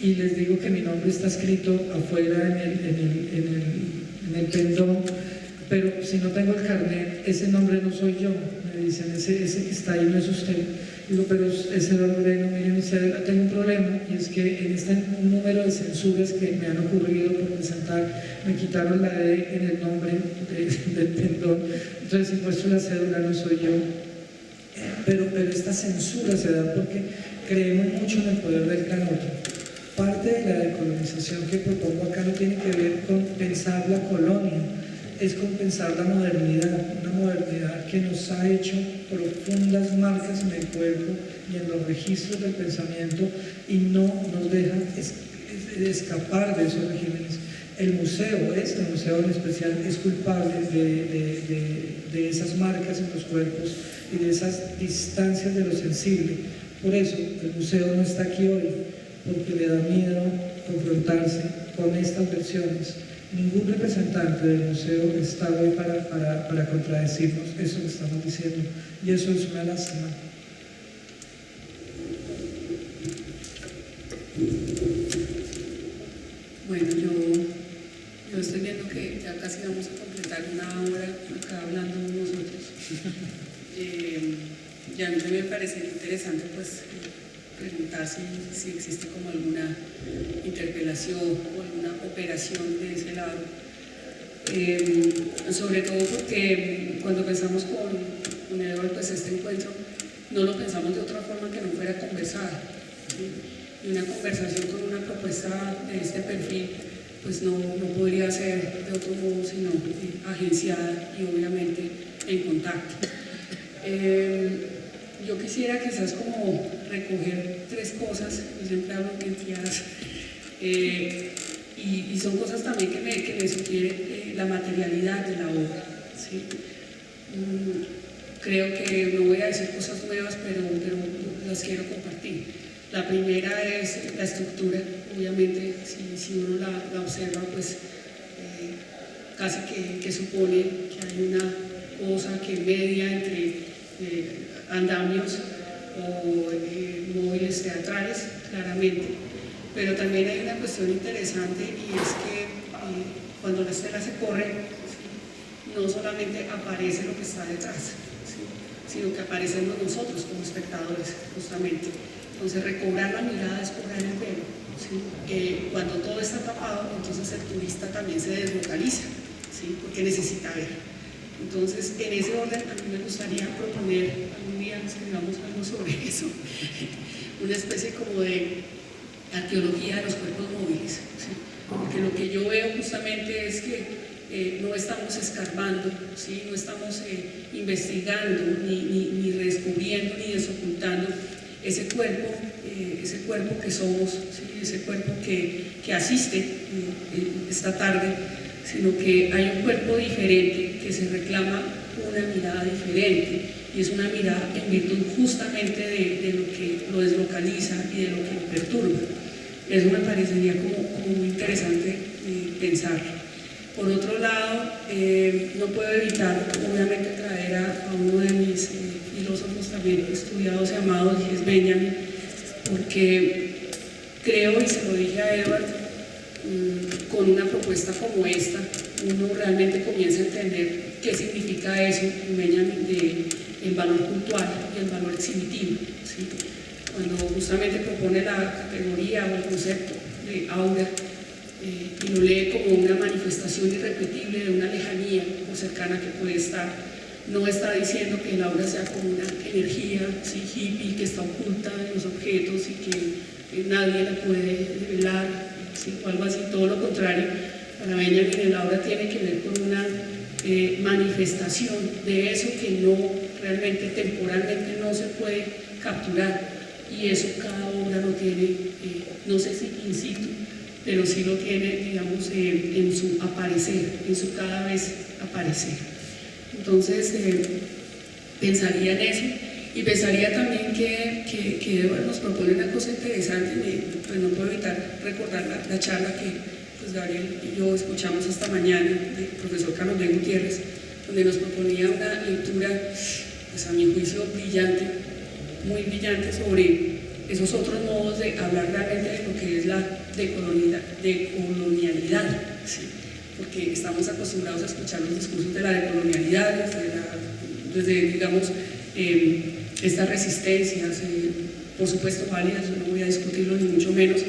y les digo que mi nombre está escrito afuera en el pendón, pero si no tengo el carnet, ese nombre no soy yo. Me dicen, ese que está ahí no es usted. Digo, pero ese nombre no, miren, tengo un problema y es que en este número de censuras que me han ocurrido por presentar, me quitaron la D en el nombre del pendón. Entonces, si muestro la cédula, no soy yo. Pero esta censura se da porque creemos mucho en el poder del gran otro. Parte de la decolonización que propongo acá no tiene que ver con pensar la colonia, es con pensar la modernidad, una modernidad que nos ha hecho profundas marcas en el cuerpo y en los registros del pensamiento y no nos deja escapar de esos regímenes. El museo, este museo en especial, es culpable de esas marcas en los cuerpos y de esas distancias de lo sensible. Por eso el museo no está aquí hoy, porque le da miedo confrontarse con estas versiones. Ningún representante del museo está hoy para contradecirnos eso que estamos diciendo, y eso es una lástima. Bueno, yo estoy viendo que ya casi vamos a completar una hora acá hablando nosotros. Y a mí me parece interesante pues preguntar si existe como alguna interpelación o alguna operación de ese lado. Sobre todo porque cuando pensamos con Edward, pues este encuentro no lo pensamos de otra forma que no fuera conversada, ¿sí? Y una conversación con una propuesta de este perfil pues no podría ser de otro modo sino agenciada y obviamente en contacto. Yo quisiera quizás como recoger tres cosas, yo siempre hablo de entidades, y son cosas también que me sugiere la materialidad de la obra, ¿sí? Creo que no voy a decir cosas nuevas, pero las quiero compartir. La primera es la estructura, obviamente, si uno la observa, pues casi que supone que hay una cosa que media entre andamios o móviles teatrales, claramente. Pero también hay una cuestión interesante, y es que cuando la estela se corre, no solamente aparece lo que está detrás, ¿sí?, sino que aparecemos nosotros como espectadores, justamente. Entonces, recobrar la mirada es cobrar el velo, ¿sí? Cuando todo está tapado, entonces el turista también se deslocaliza, ¿sí?, porque necesita ver. Entonces, en ese orden, a mí me gustaría proponer, algún día escribamos algo sobre eso, una especie como de arqueología de los cuerpos móviles, ¿sí? Porque lo que yo veo justamente es que no estamos escarbando, ¿sí?, no estamos investigando, ni redescubriendo, ni desocultando ese cuerpo que somos, ¿sí?, ese cuerpo que asiste esta tarde, sino que hay un cuerpo diferente que se reclama una mirada diferente, y es una mirada en virtud justamente de lo que lo deslocaliza y de lo que lo perturba. Eso me parecería como muy interesante pensarlo. Por otro lado, no puedo evitar, obviamente, traer a uno de mis filósofos también estudiados y amados, que es Benjamin, porque creo, y se lo dije a Edward, con una propuesta como esta, uno realmente comienza a entender qué significa eso en Benjamin, el valor puntual y el valor exhibitivo, ¿sí? Cuando justamente propone la categoría o el concepto de aura, y lo lee como una manifestación irrepetible de una lejanía o cercana que puede estar, no está diciendo que el aura sea como una energía, ¿sí?, hippie, que está oculta en los objetos y que nadie la puede revelar, ¿sí?, o algo así. Todo lo contrario, para Benjamin el aura tiene que ver con una manifestación de eso que no, realmente temporalmente no se puede capturar, y eso cada obra lo tiene, no sé si in situ, pero sí lo tiene, digamos, en su aparecer, en su cada vez aparecer. Entonces, pensaría en eso, y pensaría también que nos propone una cosa interesante. Pues no puedo evitar recordar la charla que pues Gabriel y yo escuchamos esta mañana del profesor Carlos B. Gutiérrez, donde nos proponía una lectura, pues a mi juicio, brillante, muy brillante, sobre esos otros modos de hablar realmente de lo que es la decolonialidad, ¿sí? Porque estamos acostumbrados a escuchar los discursos de la decolonialidad desde digamos, estas resistencias, por supuesto válidas, yo no voy a discutirlo ni mucho menos,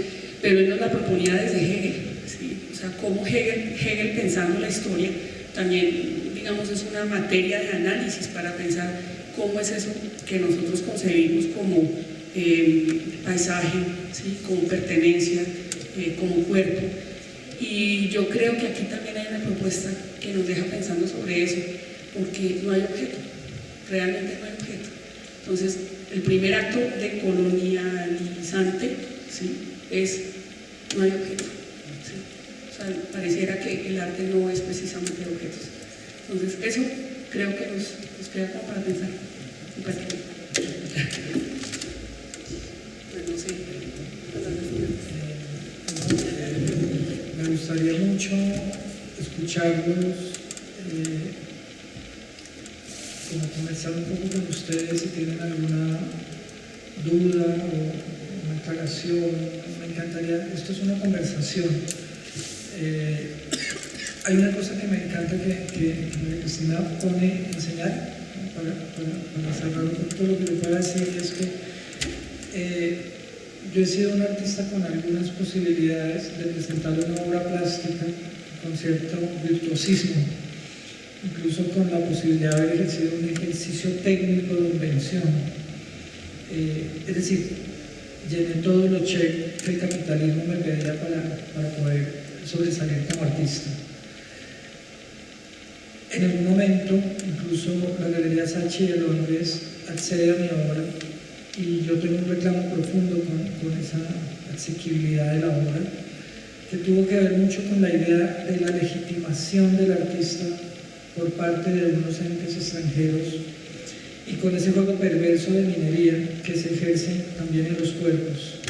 pero él nos la proponía desde Hegel, ¿sí? O sea, cómo Hegel pensando la historia también, digamos, es una materia de análisis para pensar cómo es eso que nosotros concebimos como paisaje, ¿sí?, como pertenencia, como cuerpo. Y yo creo que aquí también hay una propuesta que nos deja pensando sobre eso, porque no hay objeto, realmente no hay objeto. Entonces, el primer acto decolonializante, ¿sí?, es no hay objeto, ¿sí? O sea, pareciera que el arte no es precisamente de objetos. Entonces, eso creo que nos queda como para pensar. Me gustaría mucho escucharlos, como conversar un poco con ustedes si tienen alguna duda o una aclaración. Me encantaría, esto es una conversación. Hay una cosa que me encanta que Cristina pone a enseñar, para cerrar un poquito lo que le pueda decir, es que yo he sido un artista con algunas posibilidades de presentar una obra plástica con cierto virtuosismo, incluso con la posibilidad de haber ejercido un ejercicio técnico de invención. Es decir, llené todos los cheques que el capitalismo me pedía para poder sobresalir como artista. En algún momento, incluso la Galería Saatchi de Londres accede a mi obra, y yo tengo un reclamo profundo con esa asequibilidad de la obra, que tuvo que ver mucho con la idea de la legitimación del artista por parte de unos entes extranjeros, y con ese juego perverso de minería que se ejerce también en los cuerpos.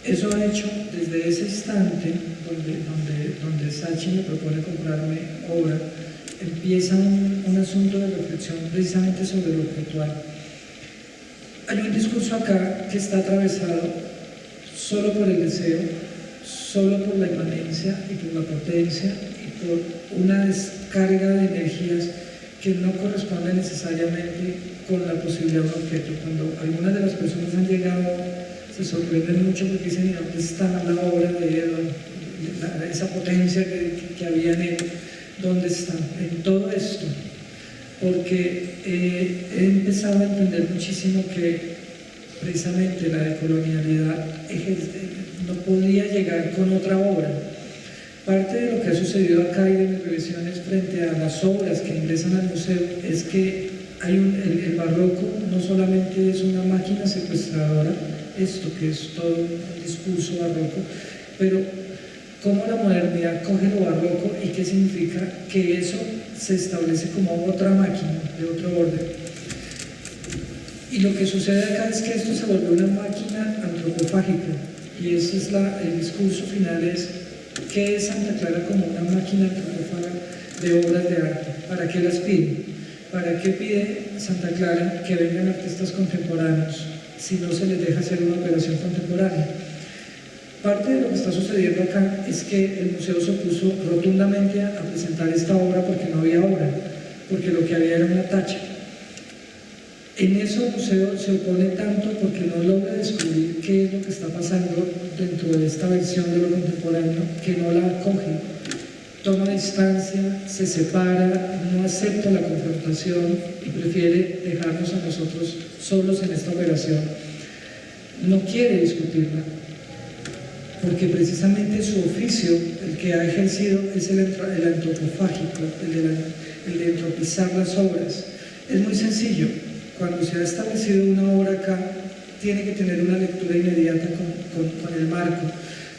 Eso ha hecho, desde ese instante donde Saatchi me propone comprarme obra, empieza un asunto de reflexión precisamente sobre lo objetual. Hay un discurso acá que está atravesado solo por el deseo, solo por la inmanencia y por la potencia y por una descarga de energías que no corresponde necesariamente con la posibilidad de un objeto. Cuando algunas de las personas han llegado, se sorprenden mucho porque dicen, ¿y dónde está la obra de Edward? Esa potencia que había en él, ¿dónde está? En todo esto. Porque he empezado a entender muchísimo que precisamente la decolonialidad no podía llegar con otra obra. Parte de lo que ha sucedido acá y de mis revisiones frente a las obras que ingresan al museo es que el barroco no solamente es una máquina secuestradora, esto que es todo un discurso barroco, pero cómo la modernidad coge lo barroco y qué significa que eso se establece como otra máquina de otro orden. Y lo que sucede acá es que esto se volvió una máquina antropofágica, y ese es el discurso final, es ¿qué es Santa Clara como una máquina antropófaga de obras de arte? ¿Para qué las pide? ¿Para qué pide Santa Clara que vengan artistas contemporáneos si no se les deja hacer una operación contemporánea? Parte de lo que está sucediendo acá es que el museo se opuso rotundamente a presentar esta obra porque no había obra, porque lo que había era una tacha. En eso el museo se opone tanto porque no logra descubrir qué es lo que está pasando dentro de esta versión de lo contemporáneo, que no la acoge, toma distancia, se separa, no acepta la confrontación y prefiere dejarnos a nosotros solos en esta operación. No quiere discutirla, porque precisamente su oficio, el que ha ejercido, es el antropofágico, el de entropizar las obras. Es muy sencillo. Cuando se ha establecido una obra acá, tiene que tener una lectura inmediata con el marco.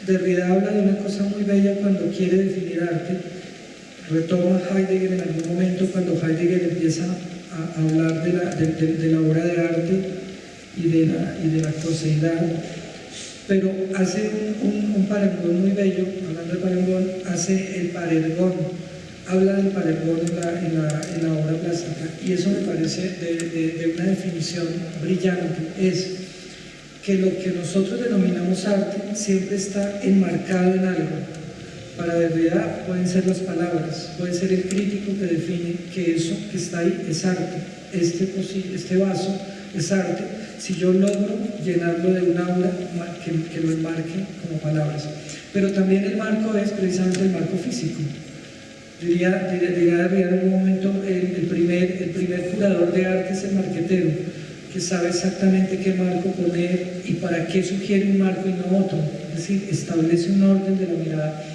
Derrida habla de una cosa muy bella cuando quiere definir arte. Retoma Heidegger en algún momento, cuando Heidegger empieza a hablar de la obra de arte y de la coseidad, pero hace un parangón muy bello. Hablando de parangón, hace el parergón. Habla del parergón en la obra plástica, y eso me parece de una definición brillante. Es que lo que nosotros denominamos arte siempre está enmarcado en algo. Para Derrida pueden ser las palabras, puede ser el crítico que define que eso que está ahí es arte. Este vaso es arte si yo logro llenarlo de una obra que lo enmarque como palabras. Pero también el marco es precisamente el marco físico. Diría Derrida en algún momento, el primer curador de arte es el marquetero, que sabe exactamente qué marco poner y para qué sugiere un marco y no otro. Es decir, establece un orden de la mirada.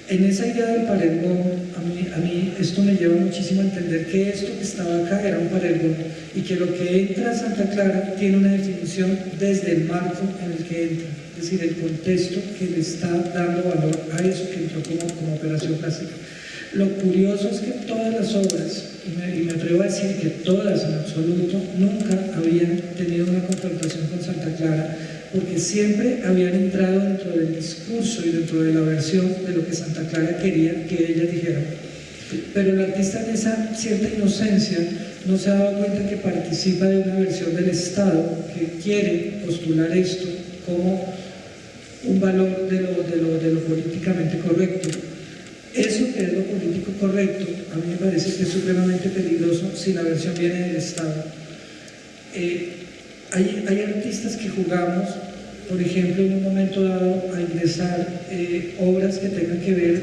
En esa idea del parergón, a mí esto me lleva muchísimo a entender que esto que estaba acá era un parergón, y que lo que entra a Santa Clara tiene una definición desde el marco en el que entra, es decir, el contexto que le está dando valor a eso que entró como operación plástica. Lo curioso es que todas las obras, y me atrevo a decir que todas en absoluto, nunca habían tenido una confrontación con Santa Clara, porque siempre habían entrado dentro del discurso y dentro de la versión de lo que Santa Clara quería que ella dijera. Pero el artista, en esa cierta inocencia, no se ha dado cuenta que participa de una versión del Estado que quiere postular esto como un valor de lo políticamente correcto. Eso que es lo político correcto, a mí me parece que es supremamente peligroso si la versión viene del Estado. Hay artistas que jugamos, por ejemplo, en un momento dado, a ingresar obras que tengan que ver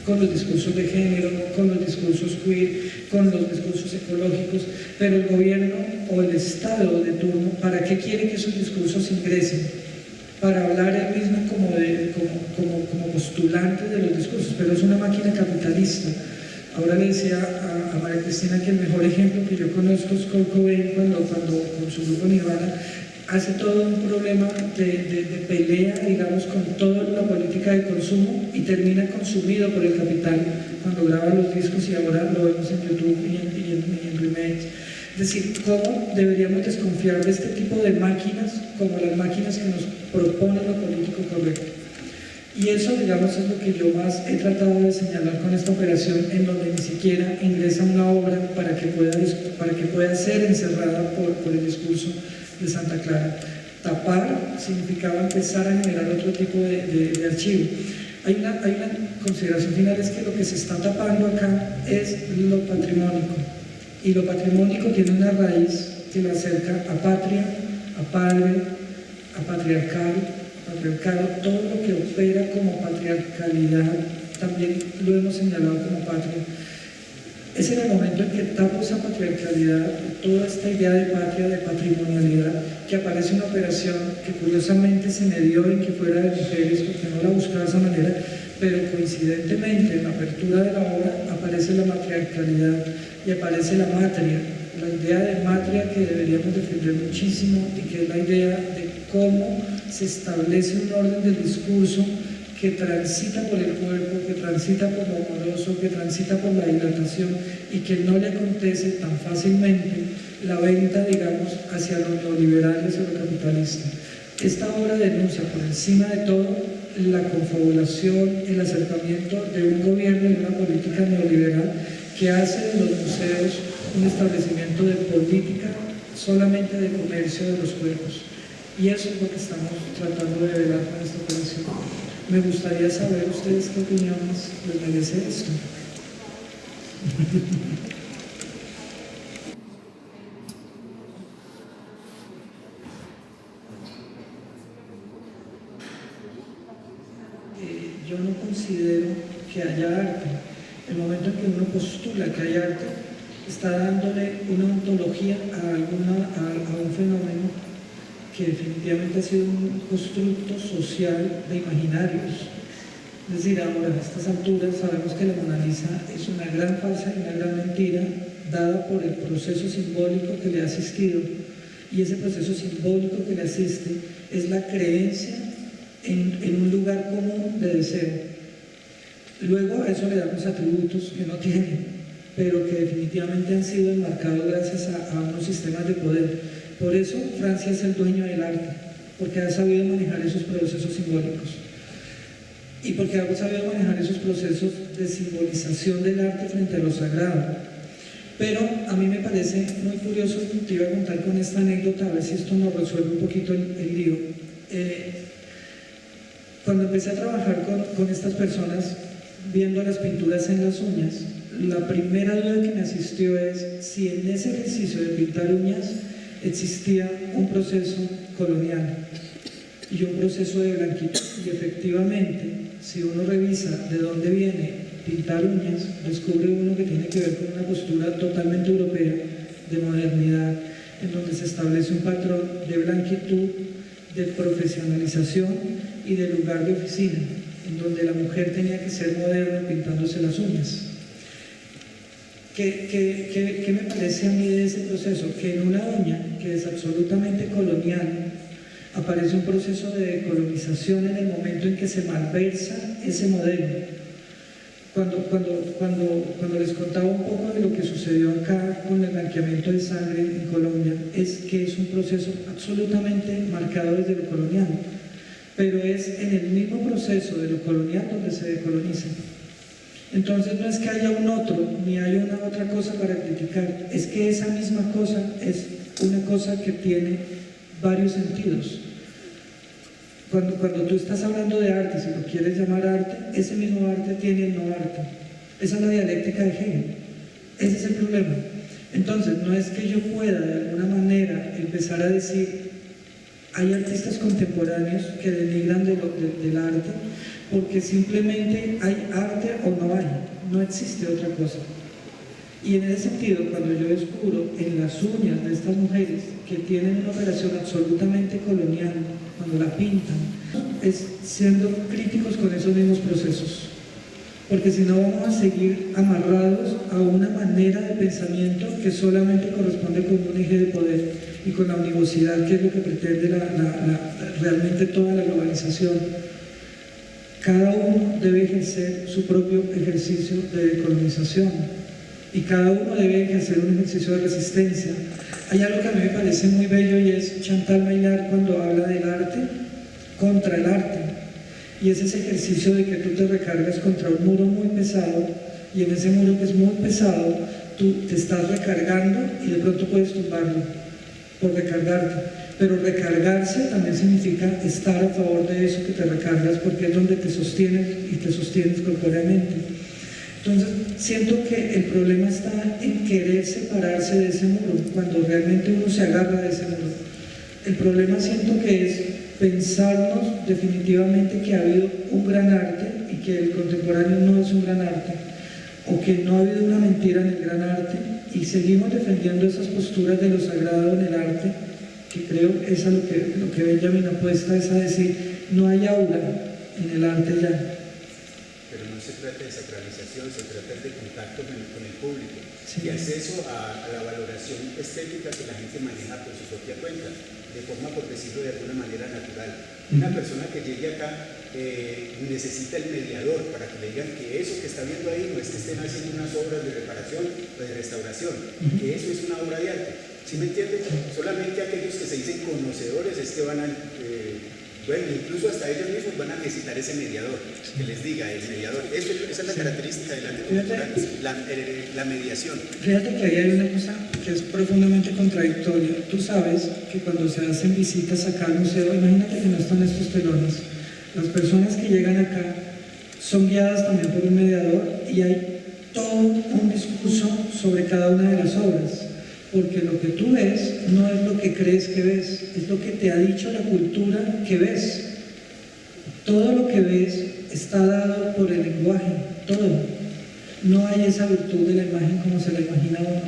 con los discursos de género, con los discursos queer, con los discursos ecológicos, pero el gobierno o el Estado de turno, ¿para qué quiere que esos discursos ingresen? Para hablar él mismo como postulante de los discursos, pero es una máquina capitalista. Ahora le decía a María Cristina que el mejor ejemplo que yo conozco es Kurt Cobain, cuando con su grupo Nirvana hace todo un problema de pelea, digamos, con toda la política de consumo, y termina consumido por el capital cuando graba los discos, y ahora lo vemos en YouTube y en remakes. Es decir, cómo deberíamos desconfiar de este tipo de máquinas como las máquinas que nos proponen lo político correcto. Y eso, digamos, es lo que yo más he tratado de señalar con esta operación, en donde ni siquiera ingresa una obra para que pueda ser encerrada por el discurso de Santa Clara. Tapar significaba empezar a generar otro tipo de archivo. Hay una consideración final, es que lo que se está tapando acá es lo patrimónico. Y lo patrimónico tiene una raíz que la acerca a patria, a padre, a patriarcado, todo lo que opera como patriarcalidad, también lo hemos señalado como patria. Es en el momento en que tapo esa patriarcalidad, toda esta idea de patria, de patrimonialidad, que aparece una operación que curiosamente se me dio en que fuera de mujeres, porque no la buscaba de esa manera, pero coincidentemente en la apertura de la obra aparece la matriarcalidad y aparece la matria, la idea de matria que deberíamos defender muchísimo y que es la idea de cómo se establece un orden del discurso que transita por el cuerpo, que transita por lo amoroso, que transita por la dilatación y que no le acontece tan fácilmente la venta, digamos, hacia lo neoliberal y hacia lo capitalista. Esta obra denuncia por encima de todo la confabulación, el acercamiento de un gobierno y una política neoliberal que hace de los museos un establecimiento de política solamente de comercio de los cuerpos. Y eso es lo que estamos tratando de velar con esta operación. Me gustaría saber ustedes qué opiniones les merece esto. Yo no considero que haya arte. El momento en que uno postula que hay arte, está dándole una ontología a un fenómeno que definitivamente ha sido un constructo social de imaginarios. Es decir, ahora a estas alturas sabemos que la Mona Lisa es una gran farsa y una gran mentira dada por el proceso simbólico que le ha asistido, y ese proceso simbólico que le asiste es la creencia en un lugar común de deseo. Luego a eso le damos atributos que no tiene, pero que definitivamente han sido enmarcados gracias a unos sistemas de poder. Por eso Francia es el dueño del arte, porque ha sabido manejar esos procesos simbólicos. Y porque ha sabido manejar esos procesos de simbolización del arte frente a lo sagrado. Pero a mí me parece muy curioso, te iba a contar con esta anécdota, a ver si esto nos resuelve un poquito el lío. Cuando empecé a trabajar con estas personas, viendo las pinturas en las uñas, la primera duda que me asistió es si en ese ejercicio de pintar uñas existía un proceso colonial y un proceso de blanquitud. Y efectivamente, si uno revisa de dónde viene pintar uñas, descubre uno que tiene que ver con una postura totalmente europea de modernidad, en donde se establece un patrón de blanquitud, de profesionalización y de lugar de oficina, en donde la mujer tenía que ser moderna pintándose las uñas. ¿Qué me parece a mí de ese proceso? Que en una uña, que es absolutamente colonial, aparece un proceso de decolonización en el momento en que se malversa ese modelo. Cuando les contaba un poco de lo que sucedió acá con el blanqueamiento de sangre en Colombia, es que es un proceso absolutamente marcado desde lo colonial, pero es en el mismo proceso de lo colonial donde se decoloniza. Entonces no es que haya un otro, ni hay una otra cosa para criticar, es que esa misma cosa es una cosa que tiene varios sentidos. Cuando tú estás hablando de arte, si lo quieres llamar arte, ese mismo arte tiene el no arte. Esa es la dialéctica de Hegel. Ese es el problema. Entonces, no es que yo pueda de alguna manera empezar a decir, hay artistas contemporáneos que denigran del arte, porque simplemente hay arte o no hay, no existe otra cosa. Y en ese sentido, cuando yo descubro en las uñas de estas mujeres que tienen una operación absolutamente colonial, cuando la pintan, es siendo críticos con esos mismos procesos. Porque si no vamos a seguir amarrados a una manera de pensamiento que solamente corresponde con un eje de poder y con la omnivocidad, que es lo que pretende realmente toda la globalización. Cada uno debe ejercer su propio ejercicio de decolonización y cada uno debe ejercer un ejercicio de resistencia. Hay algo que a mí me parece muy bello y es Chantal Maillard cuando habla del arte contra el arte. y es ese ejercicio de que tú te recargas contra un muro muy pesado, y en ese muro que es muy pesado, tú te estás recargando y de pronto puedes tumbarlo por recargarte. Pero recargarse también significa estar a favor de eso que te recargas, porque es donde te sostienes y te sostienes corpóreamente. Entonces, siento que el problema está en querer separarse de ese muro, cuando realmente uno se agarra de ese muro. El problema siento que es pensarnos definitivamente que ha habido un gran arte y que el contemporáneo no es un gran arte, o que no ha habido una mentira en el gran arte, y seguimos defendiendo esas posturas de lo sagrado en el arte, que creo es a lo que Benjamin apuesta, es a decir, no hay aura en el arte ya. Pero no se trata de sacralización, se trata de contacto con el público, Sí. y acceso a la valoración estética que la gente maneja por su propia cuenta, de forma, por decirlo de alguna manera, natural. Una persona que llegue acá necesita el mediador para que le digan que eso que está viendo ahí no es que estén haciendo unas obras de reparación o de restauración, que eso es una obra de arte. ¿Sí me entienden? Solamente aquellos que se dicen conocedores es que van a... bueno, incluso hasta ellos mismos van a necesitar ese mediador, que les diga, el mediador. Esa es la característica del arte contemporáneo, la mediación. Fíjate que ahí hay una cosa que es profundamente contradictoria. Tú sabes que cuando se hacen visitas acá al museo, imagínate que no están estos telones. Las personas que llegan acá son guiadas también por un mediador, y hay todo un discurso sobre cada una de las obras. Porque lo que tú ves no es lo que crees que ves, es lo que te ha dicho la cultura que ves. Todo lo que ves está dado por el lenguaje, todo. No hay esa virtud de la imagen como se la imagina uno,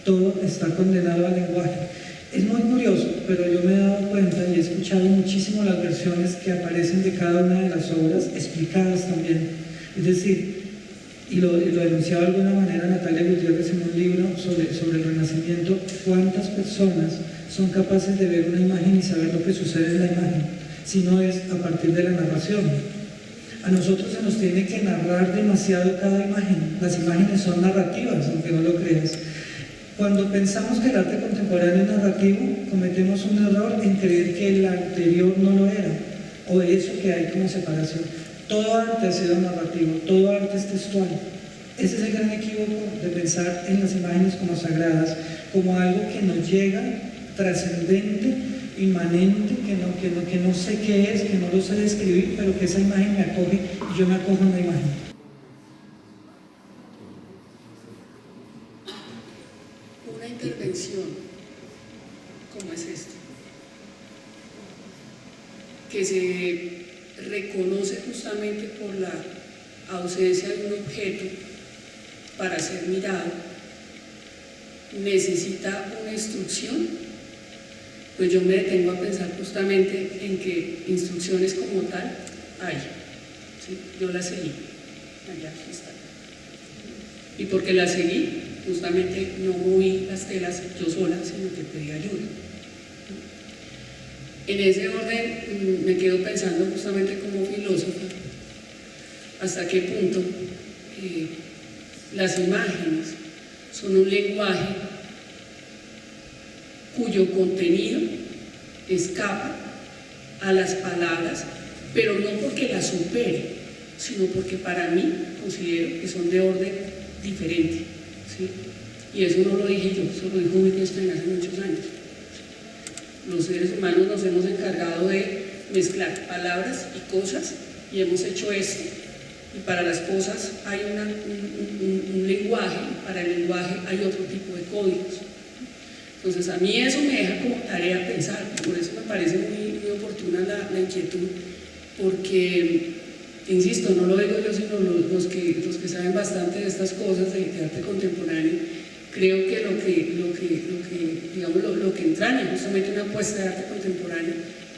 todo está condenado al lenguaje. Es muy curioso, pero yo me he dado cuenta y he escuchado muchísimo las versiones que aparecen de cada una de las obras, explicadas también. Es decir, y lo denunciaba de alguna manera Natalia Gutiérrez en un libro sobre el Renacimiento, cuántas personas son capaces de ver una imagen y saber lo que sucede en la imagen, si no es a partir de la narración. A nosotros se nos tiene que narrar demasiado cada imagen. Las imágenes son narrativas, aunque no lo creas. Cuando pensamos que el arte contemporáneo es narrativo, cometemos un error en creer que el anterior no lo era, o eso que hay como separación. Todo arte ha sido narrativo, todo arte es textual. Ese es el gran equívoco de pensar en las imágenes como sagradas, como algo que nos llega, trascendente, inmanente, que no sé qué es, que no lo sé describir, pero que esa imagen me acoge y yo me acojo en la imagen. Una intervención como es esta, que se reconoce justamente por la ausencia de un objeto para ser mirado, necesita una instrucción. Pues yo me detengo a pensar justamente en que instrucciones como tal hay, ¿sí? Yo las seguí, allá está. Y porque las seguí, justamente no moví las telas yo sola, sino que pedí ayuda. En ese orden me quedo pensando justamente como filósofa, hasta qué punto las imágenes son un lenguaje cuyo contenido escapa a las palabras, pero no porque las supere, sino porque para mí considero que son de orden diferente, ¿sí? Y eso no lo dije yo, eso lo dijo Wittgenstein hace muchos años. Los seres humanos nos hemos encargado de mezclar palabras y cosas y hemos hecho esto. Y para las cosas hay un lenguaje, y para el lenguaje hay otro tipo de códigos. Entonces a mí eso me deja como tarea pensar, por eso me parece muy oportuna la inquietud, porque, insisto, no lo digo yo, sino los que saben bastante de estas cosas de arte contemporáneo, creo que lo que entraña justamente una apuesta de arte contemporáneo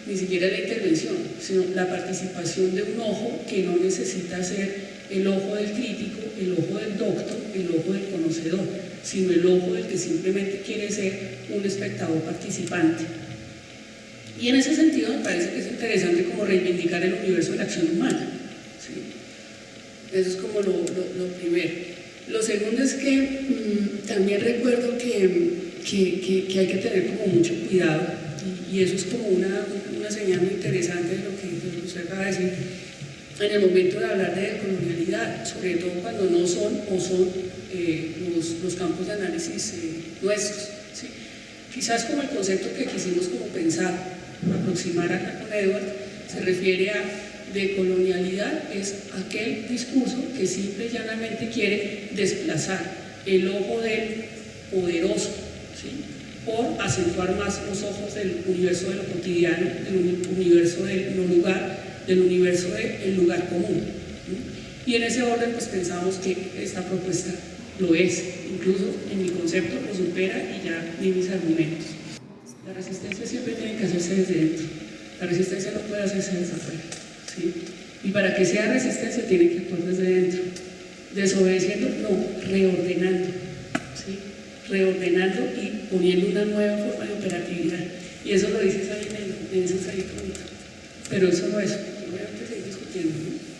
ni siquiera es la intervención, sino la participación de un ojo que no necesita ser el ojo del crítico, el ojo del docto, el ojo del conocedor, sino el ojo del que simplemente quiere ser un espectador participante. Y en ese sentido me parece que es interesante como reivindicar el universo de la acción humana, ¿sí? Eso es como lo primero. Lo segundo es que también recuerdo que hay que tener como mucho cuidado, y eso es como una señal muy interesante de lo que usted acaba de decir, en el momento de hablar de decolonialidad, sobre todo cuando no son o son los campos de análisis nuestros, ¿sí? Quizás como el concepto que quisimos como pensar, aproximar acá con Edward, se refiere a decolonialidad, es aquel discurso que simple y llanamente quiere desplazar el ojo del poderoso, ¿sí? Por acentuar más los ojos del universo de lo cotidiano, del universo del no lugar, del universo del lugar común, ¿sí? Y en ese orden pues pensamos que esta propuesta lo es, incluso en mi concepto lo supera y ya ni mis argumentos. La resistencia siempre tiene que hacerse desde dentro, la resistencia no puede hacerse desde afuera, ¿sí? Y para que sea resistencia tiene que actuar desde dentro, desobedeciendo, no, reordenando, ¿sí? Reordenando y poniendo una nueva forma de operatividad. Y eso lo dices ahí en ese ensayo bonito. Pero eso no es, voy a seguir discutiendo, ¿no?